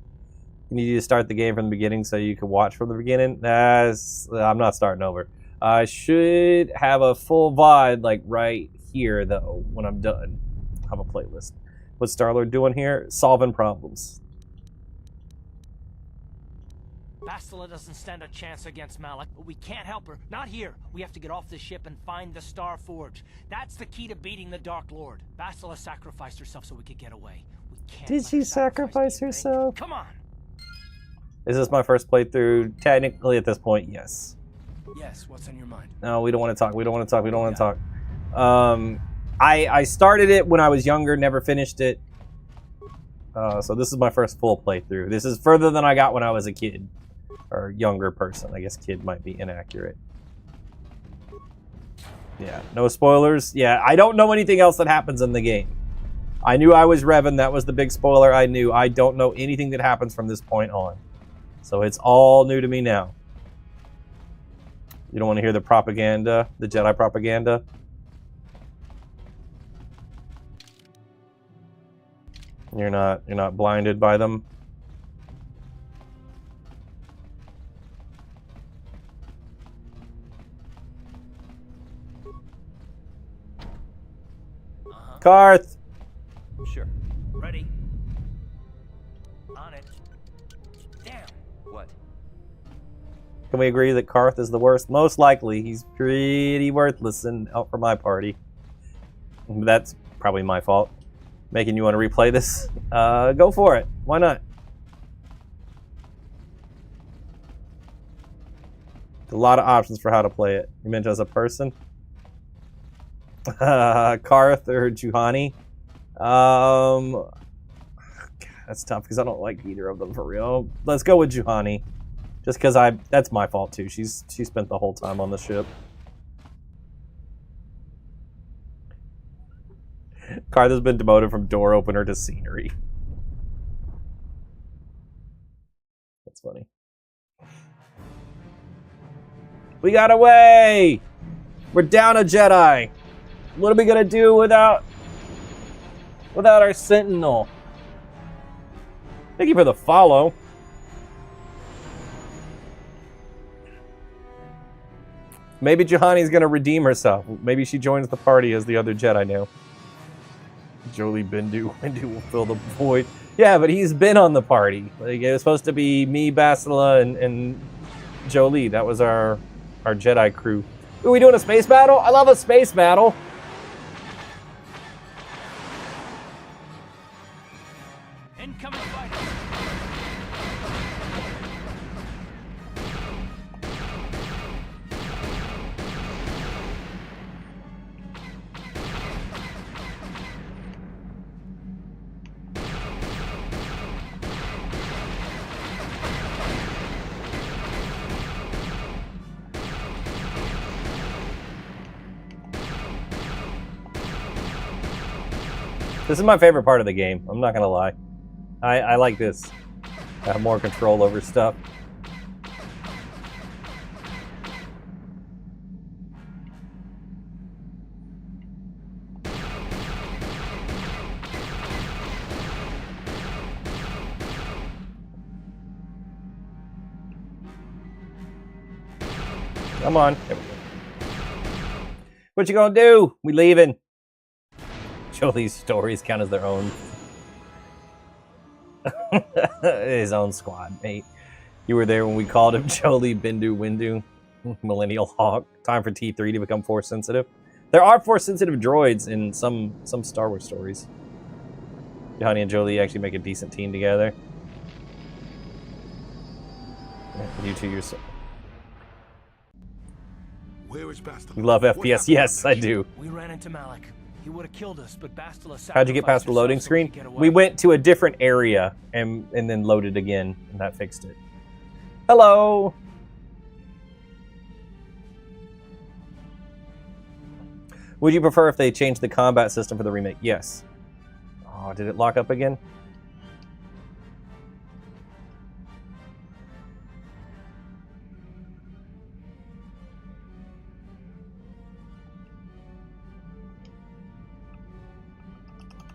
You need to start the game from the beginning so you can watch from the beginning. I'm not starting over. I should have a full VOD like right here though when I'm done. I have a playlist. What's Star-Lord doing here? Solving problems. Bastila doesn't stand a chance against Malak, but we can't help her. Not here. We have to get off the ship and find the Star Forge. That's the key to beating the Dark Lord. Bastila sacrificed herself so we could get away. We can't. Did she sacrifice herself? Come on. Is this my first playthrough? Technically, at this point, yes. Yes, what's on your mind? No, we don't want to talk. We don't want to talk. We don't want to talk. I started it when I was younger, never finished it. So this is my first full playthrough. This is further than I got when I was a kid. Or younger person. I guess kid might be inaccurate. Yeah, no spoilers. Yeah, I don't know anything else that happens in the game. I knew I was Revan. That was the big spoiler I knew. I don't know anything that happens from this point on. So it's all new to me now. You don't want to hear the propaganda, the Jedi propaganda? You're not blinded by them? Karth! Sure. Ready. On it. Damn. What? Can we agree that Karth is the worst? Most likely. He's pretty worthless and out for my party. That's probably my fault. Making you want to replay this? Go for it. Why not? A lot of options for how to play it. You meant as a person? Karth or Juhani? God, that's tough because I don't like either of them for real. Let's go with Juhani. Just because that's my fault too. She spent the whole time on the ship. Cartha's been demoted from door opener to scenery. That's funny. We got away! We're down a Jedi. What are we gonna do without our Sentinel? Thank you for the follow. Maybe Juhani's gonna redeem herself. Maybe she joins the party as the other Jedi now. Jolie Bindu will fill the void. Yeah, but he's been on the party. Like, it was supposed to be me, Bastila, and Jolie. That was our Jedi crew. Are we doing a space battle? I love a space battle. Incoming fighter. This is my favorite part of the game. I'm not gonna lie. I like this. I have more control over stuff. Come on. There we go. What you gonna do? We leaving. Jolie's stories count as their own. His own squad, mate. You were there when we called him Jolie Bindu Windu. Millennial Hawk. Time for T3 to become Force sensitive. There are Force sensitive droids in some Star Wars stories. Johnny and Jolie actually make a decent team together. You two yourself. Where is Bastila? You love FPS? Yes, I do. We ran into Malak. He would have killed us, but Bastila. How'd you get past the loading screen? We went to a different area and then loaded again, and that fixed it. Hello. Would you prefer if they changed the combat system for the remake? Yes. Oh, did it lock up again?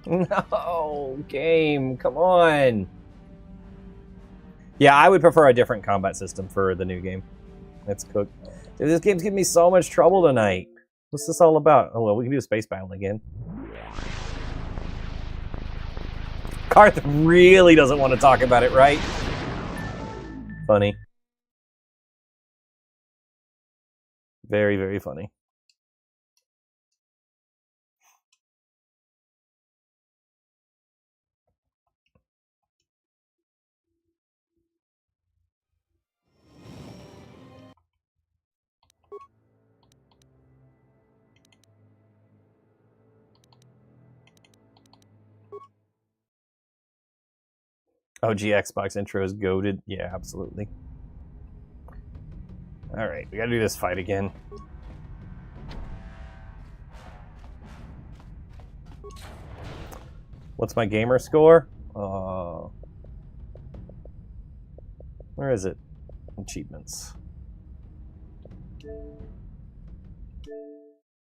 No, game, come on. Yeah, I would prefer a different combat system for the new game. It's cooked. Dude, this game's giving me so much trouble tonight. What's this all about? Oh, well, we can do a space battle again. Karth really doesn't want to talk about it, right? Funny. Very, very funny. OG Xbox intro is goated. Yeah, absolutely. Alright, we gotta do this fight again. What's my gamer score? Where is it? Achievements.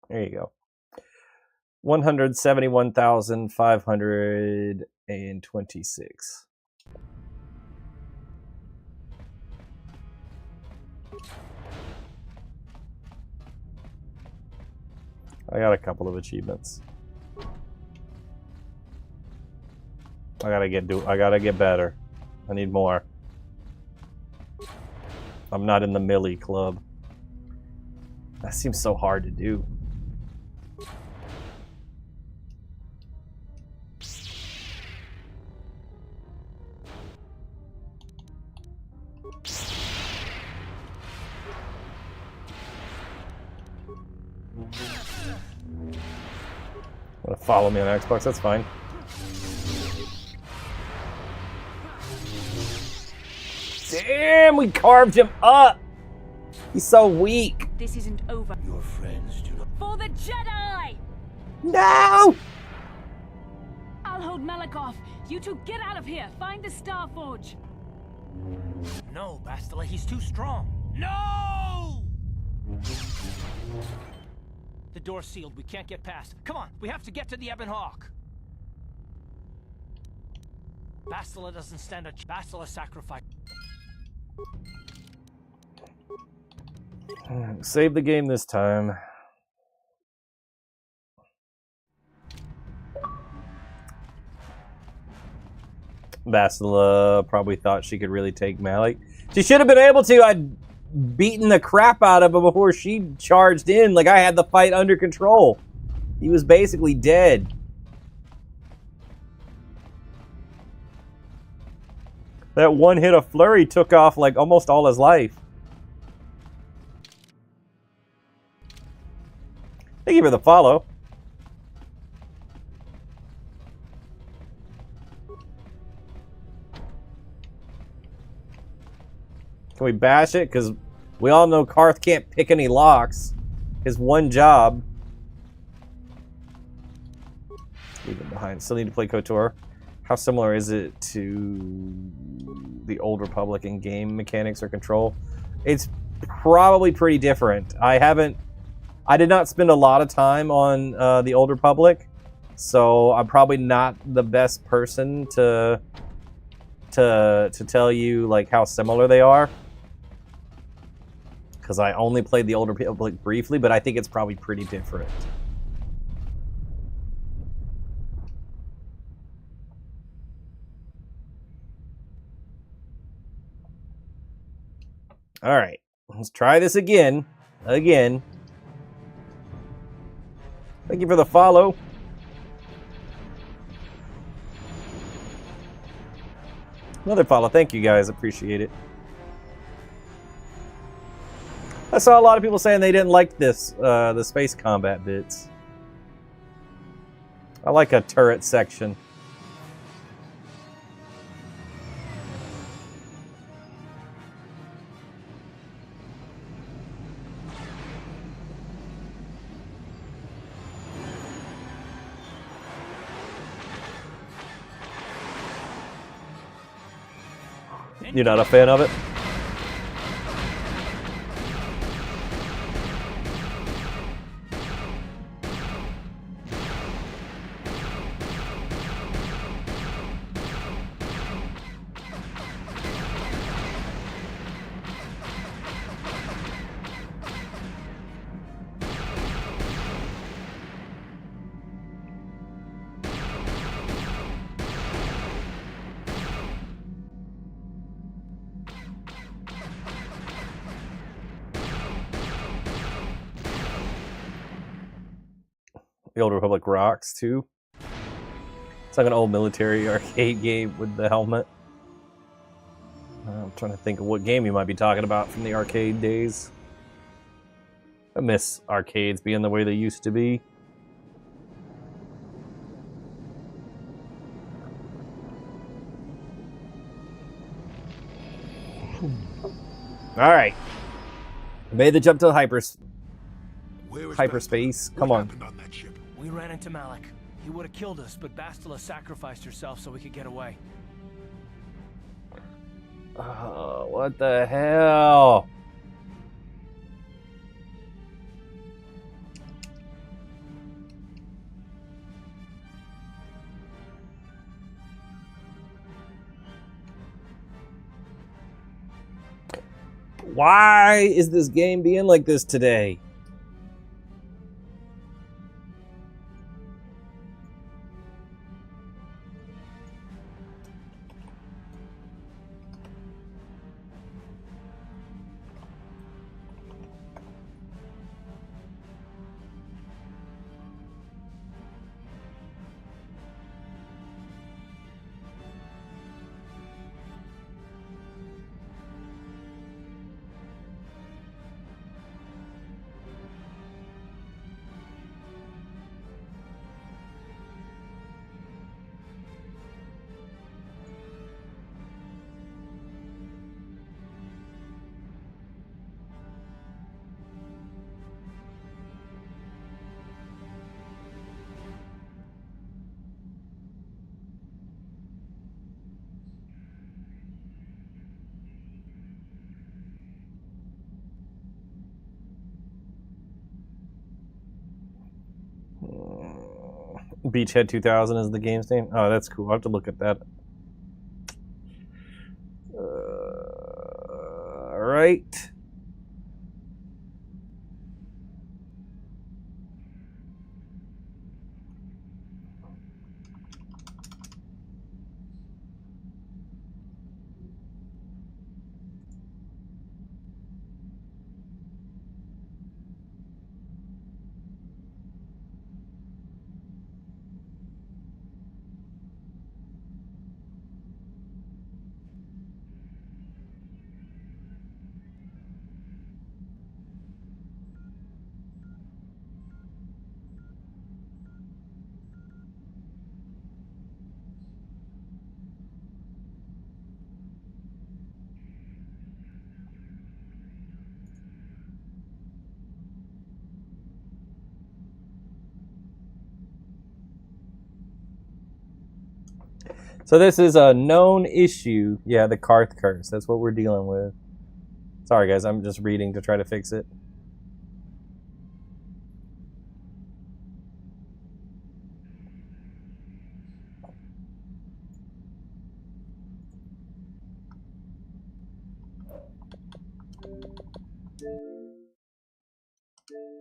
There you go. 171,526. I got a couple of achievements. I gotta get better. I need more. I'm not in the Millie Club. That seems so hard to do. Want to follow me on Xbox? That's fine. Damn, we carved him up. He's so weak. This isn't over. Your friends do not... For the Jedi! No! I'll hold Malak off. You two get out of here. Find the Star Forge. No, Bastila, he's too strong. No! The door's sealed. We can't get past. Come on, we have to get to the Ebon Hawk. Bastila doesn't stand a Bastila sacrifice. Save the game this time. Bastila probably thought she could really take Malik. She should have been able to. I'd beaten the crap out of him before she charged in. Like, I had the fight under control. He was basically dead. That one hit of flurry took off like almost all his life. Thank you for the follow. Can we bash it? Because we all know Karth can't pick any locks. His one job. Leave him behind. Still need to play KOTOR. How similar is it to the Old Republic in game mechanics or control? It's probably pretty different. I did not spend a lot of time on the Old Republic, so I'm probably not the best person to tell you like how similar they are, because I only played the Old Republic briefly, but I think it's probably pretty different. All right, let's try this again. Thank you for the follow. Another follow. Thank you guys. Appreciate it. I saw a lot of people saying they didn't like this, the space combat bits. I like a turret section. You're not a fan of it? The Old Republic rocks too. It's like an old military arcade game with the helmet. I'm trying to think of what game you might be talking about from the arcade days. I miss arcades being the way they used to be. All right, made the jump to hyperspace. Come on. On that ship? We ran into Malak. He would have killed us, but Bastila sacrificed herself so we could get away. Oh, what the hell? Why is this game being like this today? Beachhead 2000 is the game's name. Oh, that's cool. I'll have to look at that. All right. So this is a known issue. Yeah, the Karth curse. That's what we're dealing with. Sorry, guys. I'm just reading to try to fix it.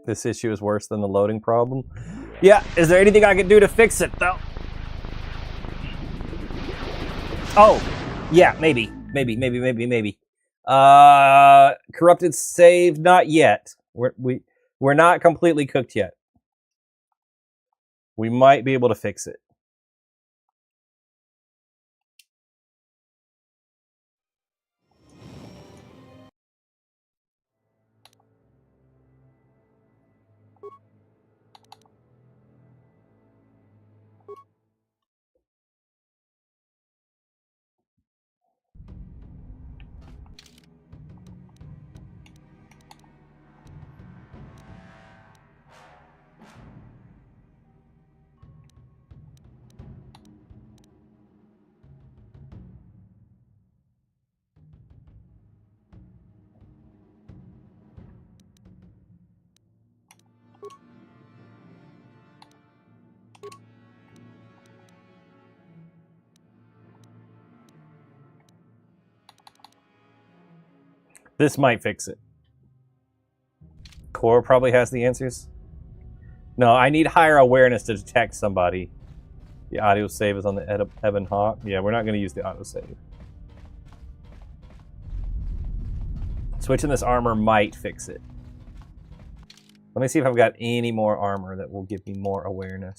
This issue is worse than the loading problem. Yeah, is there anything I can do to fix it, though? Oh, yeah, maybe. Corrupted save, not yet. We're not completely cooked yet. We might be able to fix it. This might fix it. Core probably has the answers. No, I need higher awareness to detect somebody. The auto save is on the Ebon Hawk. Yeah, we're not going to use the auto save. Switching this armor might fix it. Let me see if I've got any more armor that will give me more awareness.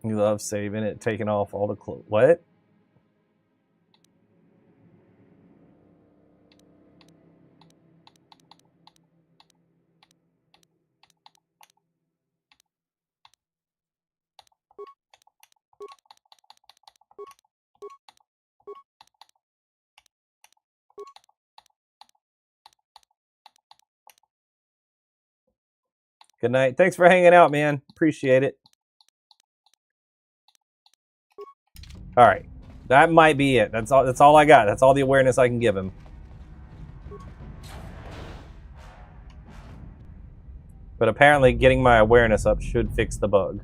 You love saving it, taking off all the clothes. What? Good night. Thanks for hanging out, man. Appreciate it. All right. That might be it. That's all I got. That's all the awareness I can give him. But apparently getting my awareness up should fix the bug.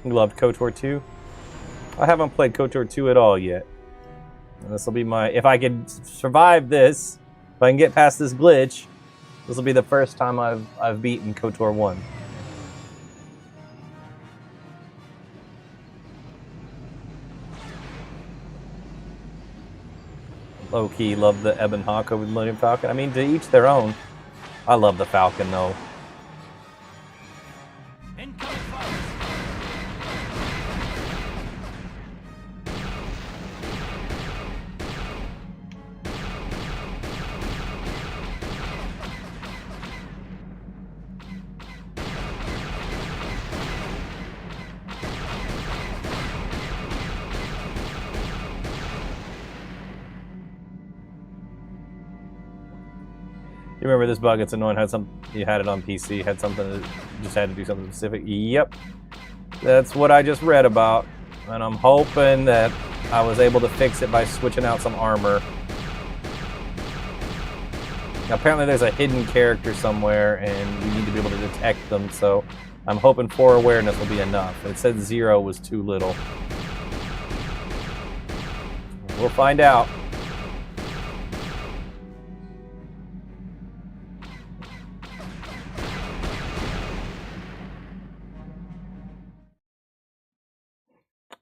You loved KOTOR 2? I haven't played KOTOR 2 at all yet. And this will be my... If I could survive this, if I can get past this glitch, this will be the first time I've beaten KOTOR 1. Low-key love the Ebon Hawk over the Millennium Falcon. I mean, to each their own. I love the Falcon, though. You remember this bug? It's annoying. You had it on PC, had something that just had to do something specific. Yep, that's what I just read about, and I'm hoping that I was able to fix it by switching out some armor. Now, apparently there's a hidden character somewhere, and we need to be able to detect them, so I'm hoping 4 awareness will be enough. It said 0 was too little. We'll find out.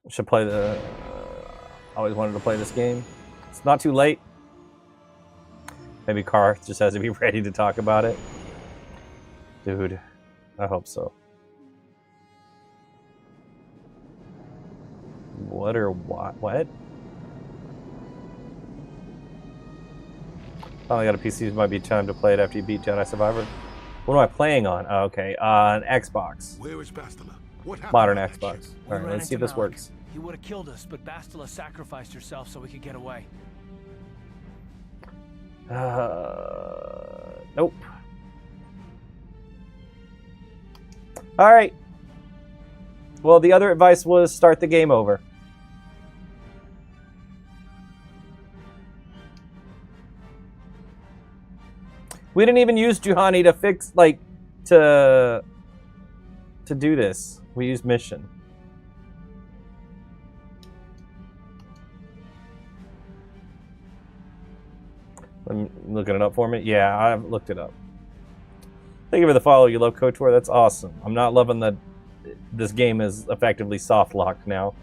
Should play the... always wanted to play this game. It's not too late. Maybe Carr just has to be ready to talk about it. Dude, I hope so. What or what? What? Finally got a PC. It might be time to play it after you beat Jedi Survivor. What am I playing on? Oh, okay, on Xbox. Where is Bastila? What happened Modern on that Xbox. ship? All right, let's see if this works. He would have killed us, but Bastila sacrificed herself so we could get away. Nope. All right. Well, the other advice was start the game over. We didn't even use Juhani to fix, like, to do this. We used mission. I'm looking it up for me. Yeah, I've looked it up. Thank you for the follow. You love KOTOR? That's awesome. I'm not loving that this game is effectively soft locked now.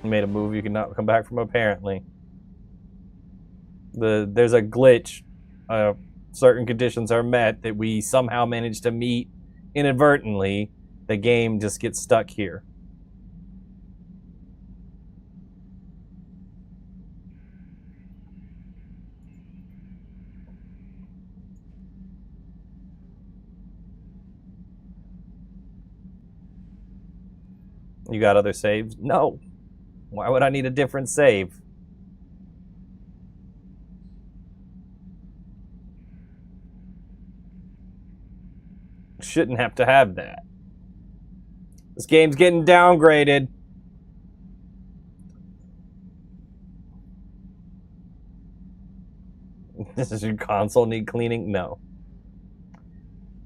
Made a move you cannot come back from, apparently. There's a glitch. Certain conditions are met that we somehow managed to meet inadvertently. The game just gets stuck here. You got other saves? No. Why would I need a different save? Shouldn't have to have that. This game's getting downgraded. Does your console need cleaning? No.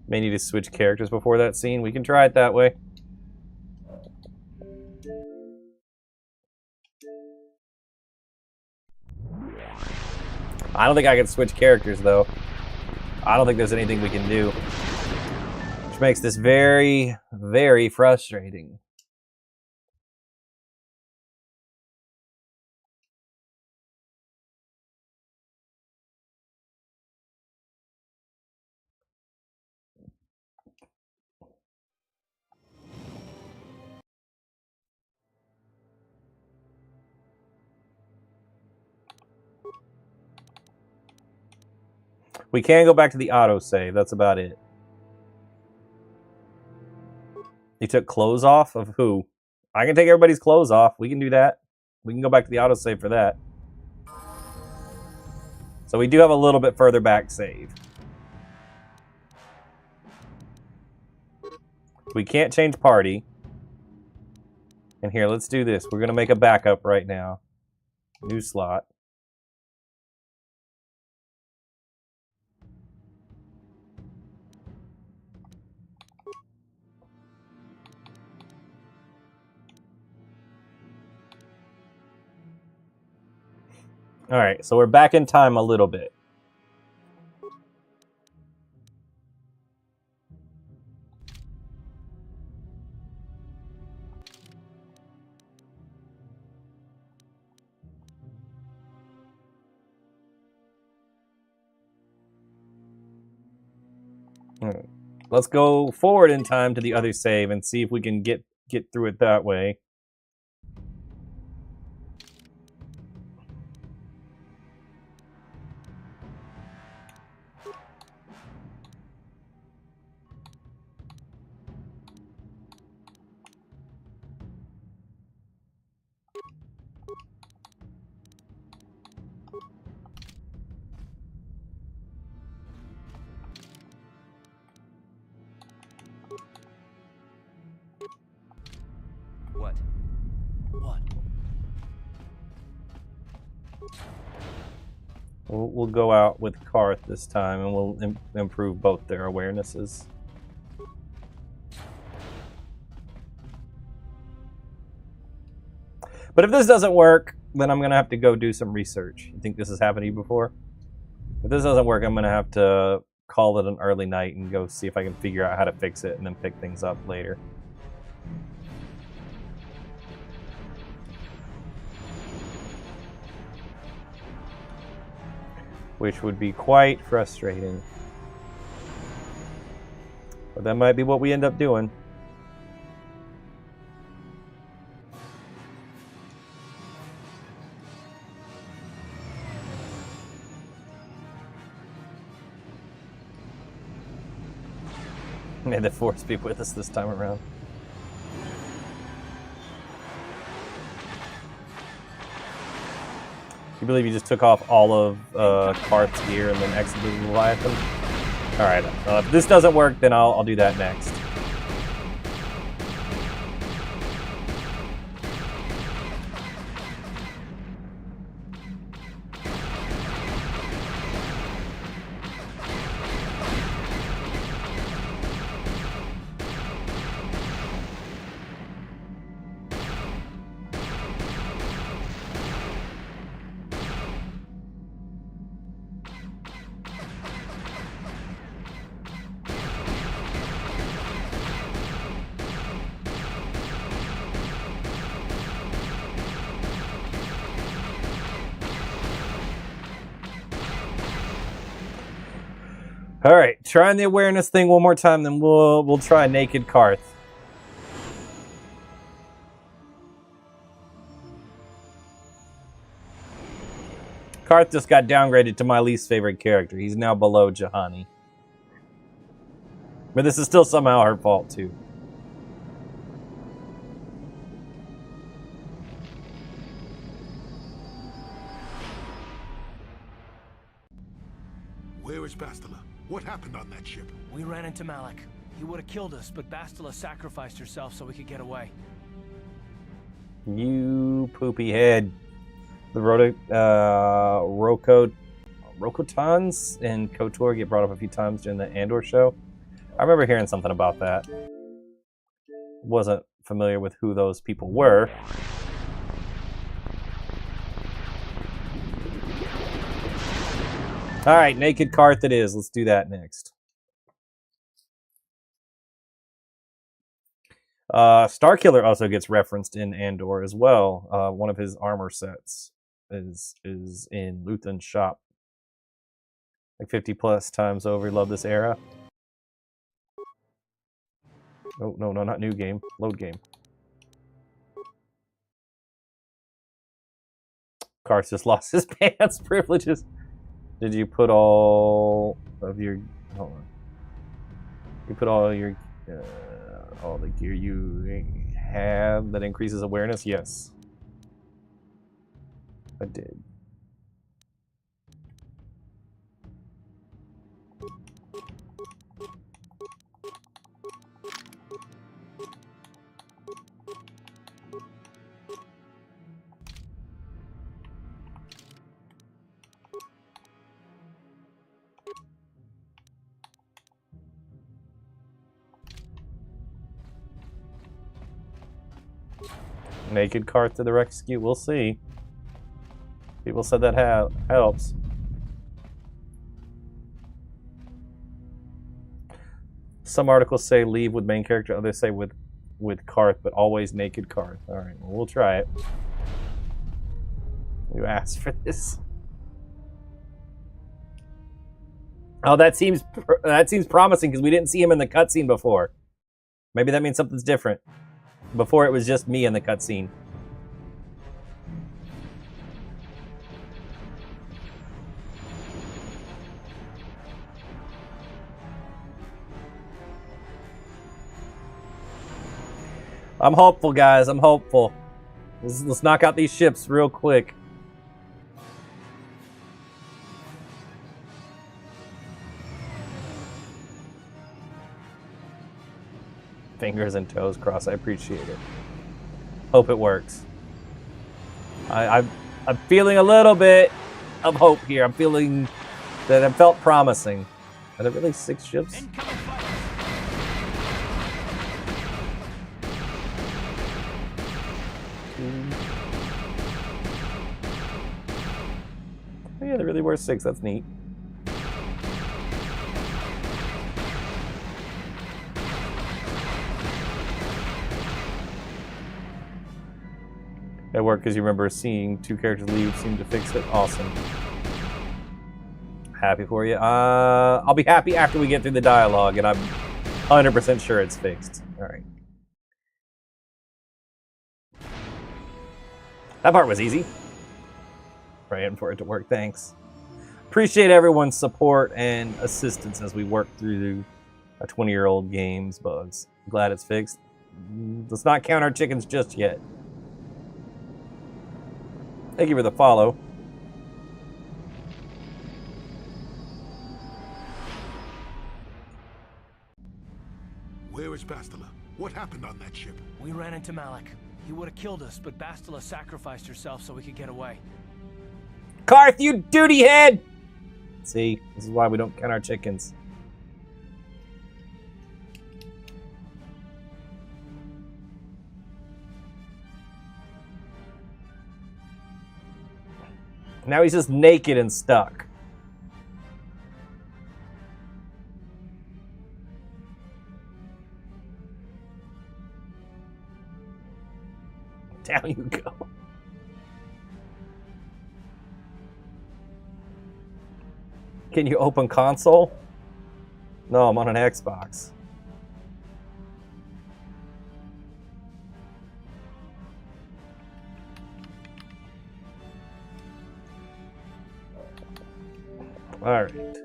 May need to switch characters before that scene. We can try it that way. I don't think I can switch characters, though. I don't think there's anything we can do. Which makes this very, very frustrating. We can go back to the autosave. That's about it. He took clothes off of who? I can take everybody's clothes off. We can do that. We can go back to the autosave for that. So we do have a little bit further back save. We can't change party. And here, let's do this. We're going to make a backup right now. New slot. All right, so we're back in time a little bit. Alright. Let's go forward in time to the other save and see if we can get through it that way. What? What? We'll go out with Karth this time, and we'll improve both their awarenesses. But if this doesn't work, then I'm going to have to go do some research. You think this has happened to you before? If this doesn't work, I'm going to have to call it an early night and go see if I can figure out how to fix it and then pick things up later. Which would be quite frustrating. But that might be what we end up doing. May the Force be with us this time around. You believe you just took off all of Karth's gear and then exited the Leviathan? Alright, if this doesn't work, then I'll do that next. All right, trying the awareness thing one more time, then we'll try naked Karth. Karth just got downgraded to my least favorite character. He's now below Juhani. But this is still somehow her fault too. Where is Bastila? What happened on that ship? We ran into Malik. He would have killed us, but Bastila sacrificed herself so we could get away. You poopy head. The Rokotans and KOTOR get brought up a few times during the Andor show. I remember hearing something about that. Wasn't familiar with who those people were. Alright, naked Karth it is. Let's do that next. Starkiller also gets referenced in Andor as well. One of his armor sets is in Luthen's shop. Like 50 plus times over. Love this era. Oh, no, not new game. Load game. Karth just lost his pants privileges. Did you put all of your... Hold on. You put all your... all the gear you have that increases awareness? Yes. I did. Naked Karth to the rescue. We'll see. People said that helps. Some articles say leave with main character. Others say with Karth, but always naked Karth. All right, well, we'll try it. You asked for this. Oh, that seems promising because we didn't see him in the cutscene before. Maybe that means something's different. Before it was just me in the cutscene. I'm hopeful, guys. I'm hopeful. Let's knock out these ships real quick. Fingers and toes crossed. I appreciate it. Hope it works. I'm feeling a little bit of hope here. I'm feeling that it felt promising. Are there really 6 ships? Oh, yeah, there really were 6. That's neat. It worked because you remember seeing 2 characters leave, seemed to fix it. Awesome. Happy for you. I'll be happy after we get through the dialogue, and I'm 100% sure it's fixed. All right. That part was easy. Praying for it to work. Thanks. Appreciate everyone's support and assistance as we work through a 20-year-old game's bugs. Glad it's fixed. Let's not count our chickens just yet. Thank you for the follow. Where is Bastila? What happened on that ship? We ran into Malik. He would have killed us, but Bastila sacrificed herself so we could get away. Karth, you duty head! See, this is why we don't count our chickens. Now he's just naked and stuck. Down you go. Can you open console? No, I'm on an Xbox. Alright.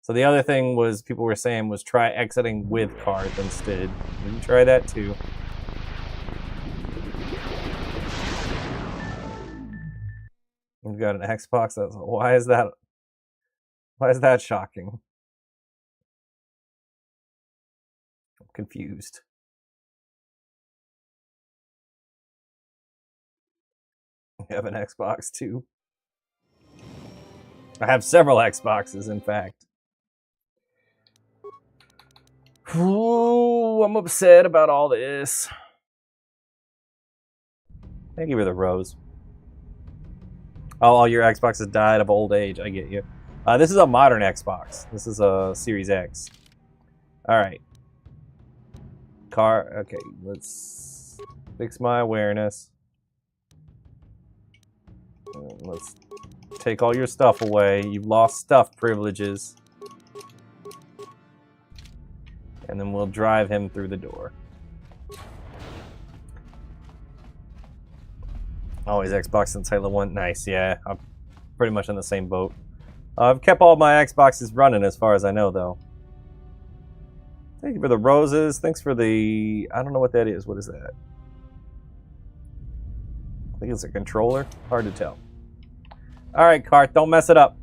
So the other thing was people were saying was try exiting with Karth instead. You can try that too. We've got an Xbox. Why is that shocking? I'm confused. We have an Xbox too. I have several Xboxes, in fact. Ooh, I'm upset about all this. Thank you for the rose. Oh, all your Xboxes died of old age. I get you. This is a modern Xbox. This is a Series X. All right. Okay, let's fix my awareness. Let's take all your stuff away. You've lost stuff privileges. And then we'll drive him through the door. Always Xbox since Halo 1. Nice, yeah. I'm pretty much in the same boat. I've kept all my Xboxes running as far as I know, though. Thank you for the roses. Thanks for the... I don't know what that is. What is that? I think it's a controller. Hard to tell. Alright, Karth, don't mess it up.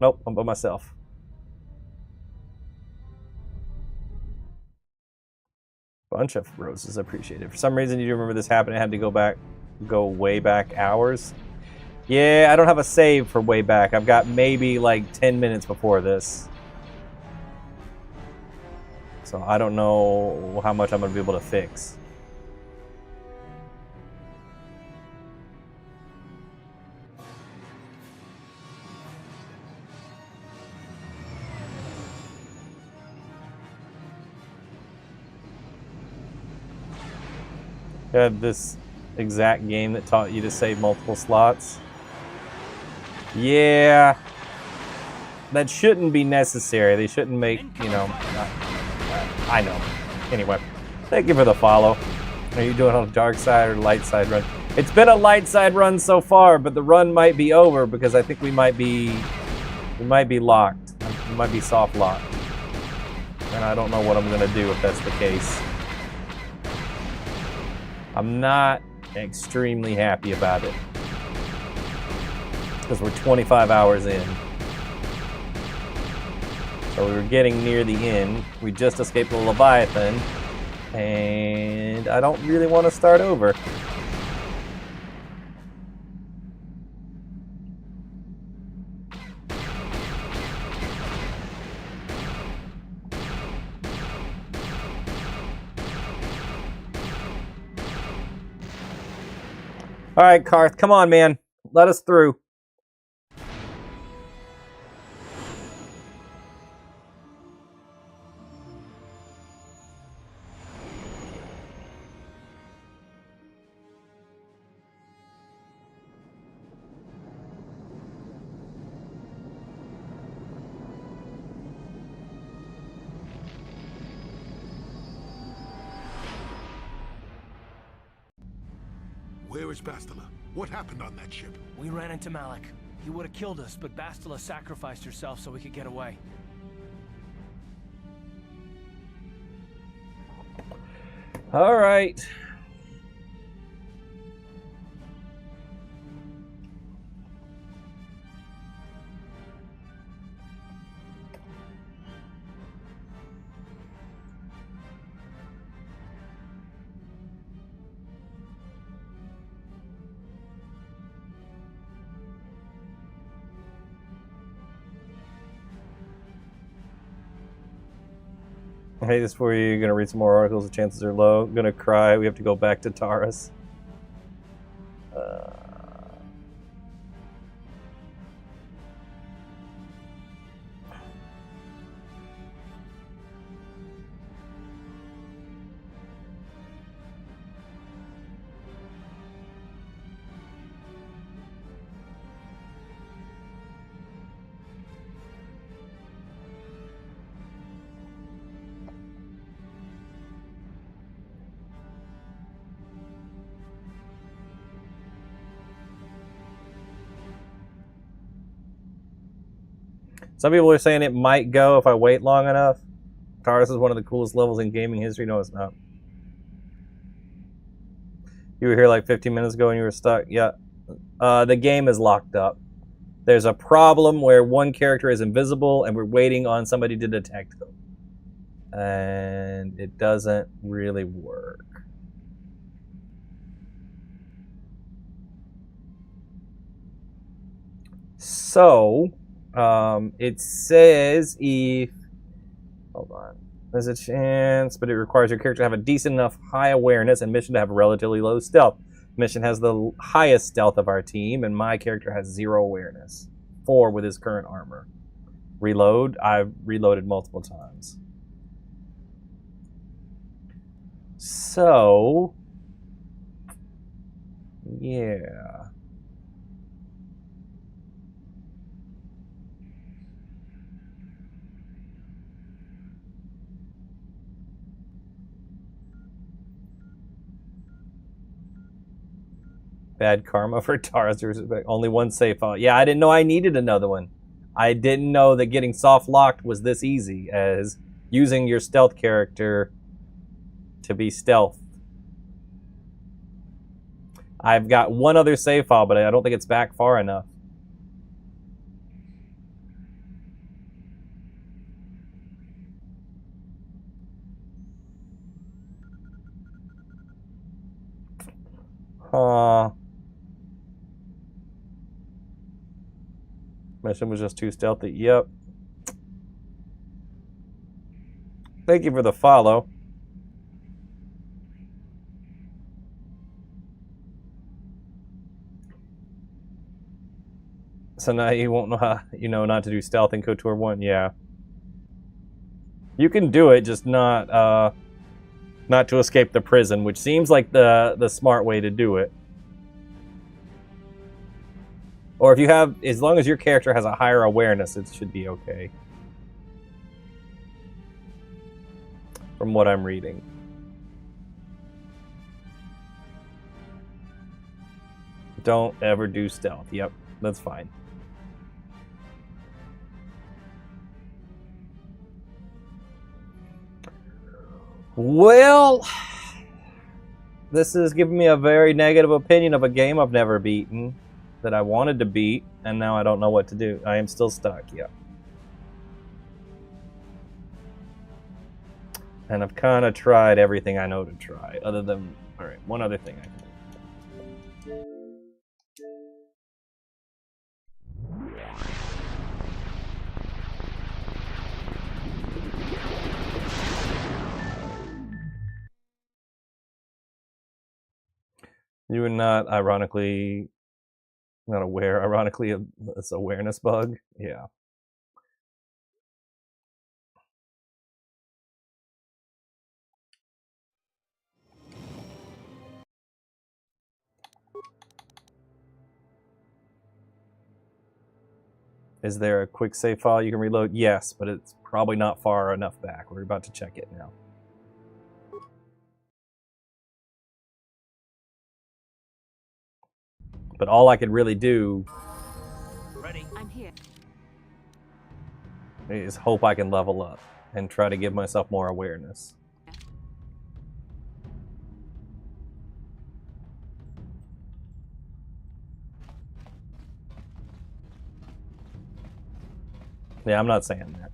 Nope, I'm by myself. Bunch of roses, appreciated. For some reason, you remember this happened. It had to go way back hours. Yeah, I don't have a save for way back. I've got maybe like 10 minutes before this. So I don't know how much I'm going to be able to fix. You had this exact game that taught you to save multiple slots. Yeah. That shouldn't be necessary. They shouldn't make, you know... I know. Anyway, thank you for the follow. Are you doing on the dark side or light side run? It's been a light side run so far, but the run might be over because I think we might be locked. We might be soft locked. And I don't know what I'm gonna do if that's the case. I'm not extremely happy about it. Because we're 25 hours in. So we were getting near the end. We just escaped the Leviathan. And I don't really want to start over. All right, Karth, come on, man. Let us through. Where is Bastila? What happened on that ship? We ran into Malik. He would have killed us, but Bastila sacrificed herself so we could get away. All right. Hey, this for you. You're gonna read some more articles. The chances are low. I'm gonna cry. We have to go back to Taurus. Some people are saying it might go if I wait long enough. Taurus is one of the coolest levels in gaming history. No, it's not. You were here like 15 minutes ago and you were stuck. Yeah. The game is locked up. There's a problem where one character is invisible and we're waiting on somebody to detect them. And it doesn't really work. So... it says if, hold on, there's a chance, but it requires your character to have a decent enough high awareness and mission to have relatively low stealth. Mission has the highest stealth of our team, and my character has 0 awareness. 4 with his current armor. Reload, I've reloaded multiple times. So, yeah. Bad karma for Taurus. There's only one safe file. Yeah, I didn't know I needed another one. I didn't know that getting soft locked was this easy as using your stealth character to be stealth. I've got one other save file, but I don't think it's back far enough. Mission was just too stealthy. Yep. Thank you for the follow. So now you won't know how, you know, not to do stealth in KOTOR 1. Yeah. You can do it, just not to escape the prison, which seems like the smart way to do it. Or if you have, as long as your character has a higher awareness, it should be okay. From what I'm reading. Don't ever do stealth. Yep, that's fine. Well, this is giving me a very negative opinion of a game I've never beaten that I wanted to beat, and now I don't know what to do. I am still stuck, yeah. And I've kind of tried everything I know to try, other than, all right, one other thing I can do. You are not, ironically, not aware, ironically, of this awareness bug. Yeah. Is there a quick save file you can reload? Yes, but it's probably not far enough back. We're about to check it now. But all I could really do Ready? I'm here. is hope I can level up and try to give myself more awareness. Yeah, I'm not saying that.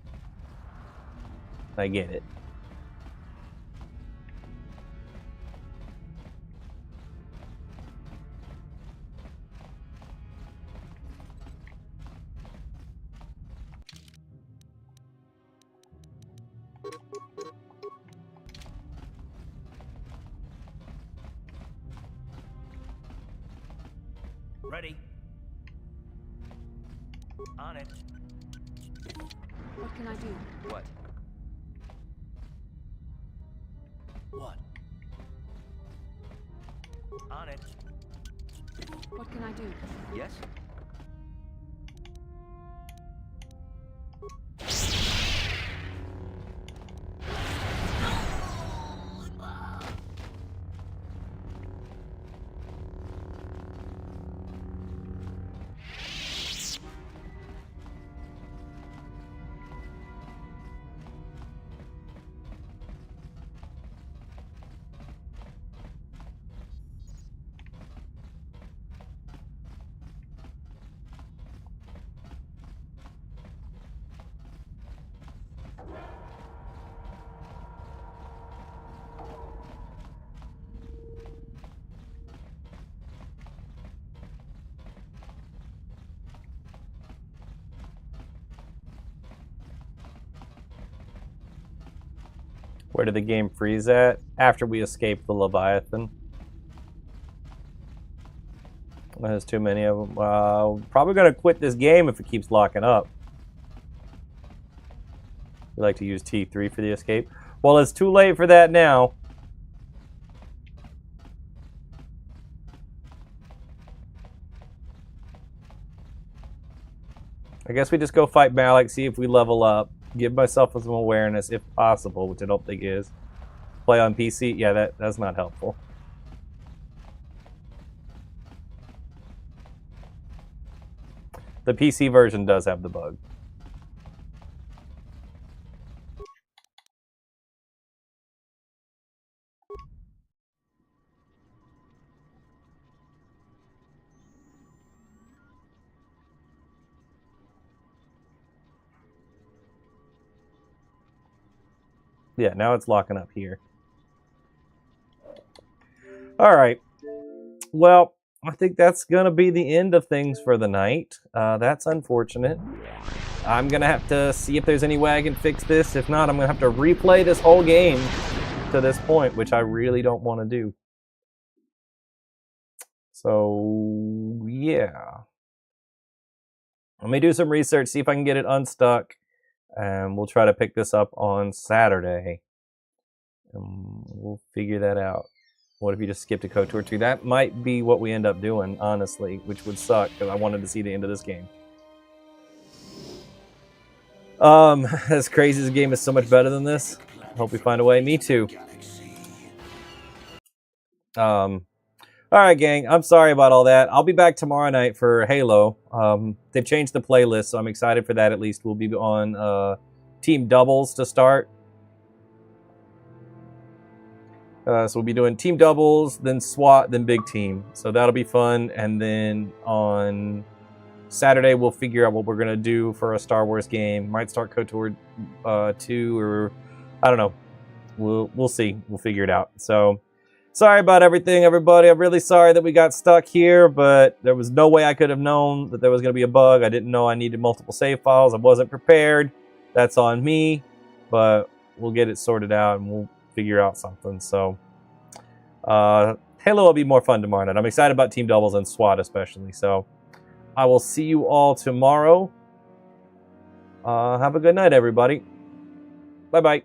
I get it. Ready? On it. What can I do? What? What? On it. What can I do? Yes? Where did the game freeze at? After we escaped the Leviathan. There's too many of them. Probably gonna quit this game if it keeps locking up. We like to use T3 for the escape. Well, it's too late for that now. I guess we just go fight Malik, see if we level up. Give myself some awareness if possible, which I don't think is. Play on PC? Yeah, that's not helpful. The PC version does have the bug. Yeah, now it's locking up here. All right. Well, I think that's going to be the end of things for the night. That's unfortunate. I'm going to have to see if there's any way I can fix this. If not, I'm going to have to replay this whole game to this point, which I really don't want to do. So, yeah. Let me do some research, see if I can get it unstuck. And we'll try to pick this up on Saturday. We'll figure that out. What if you just skip to KOTOR 2? That might be what we end up doing, honestly, which would suck because I wanted to see the end of this game. As crazy as the game is so much better than this. Hope we find a way. Me too. Alright, gang. I'm sorry about all that. I'll be back tomorrow night for Halo. They've changed the playlist, so I'm excited for that at least. We'll be on team doubles to start. So we'll be doing team doubles, then SWAT, then big team. So that'll be fun. And then on Saturday, we'll figure out what we're going to do for a Star Wars game. Might start KOTOR 2 or I don't know. We'll see. We'll figure it out. So sorry about everything, everybody. I'm really sorry that we got stuck here, but there was no way I could have known that there was going to be a bug. I didn't know I needed multiple save files. I wasn't prepared. That's on me, but we'll get it sorted out and we'll figure out something. So Halo will be more fun tomorrow night. I'm excited about team doubles and SWAT especially. So I will see you all tomorrow. Have a good night, everybody. Bye-bye.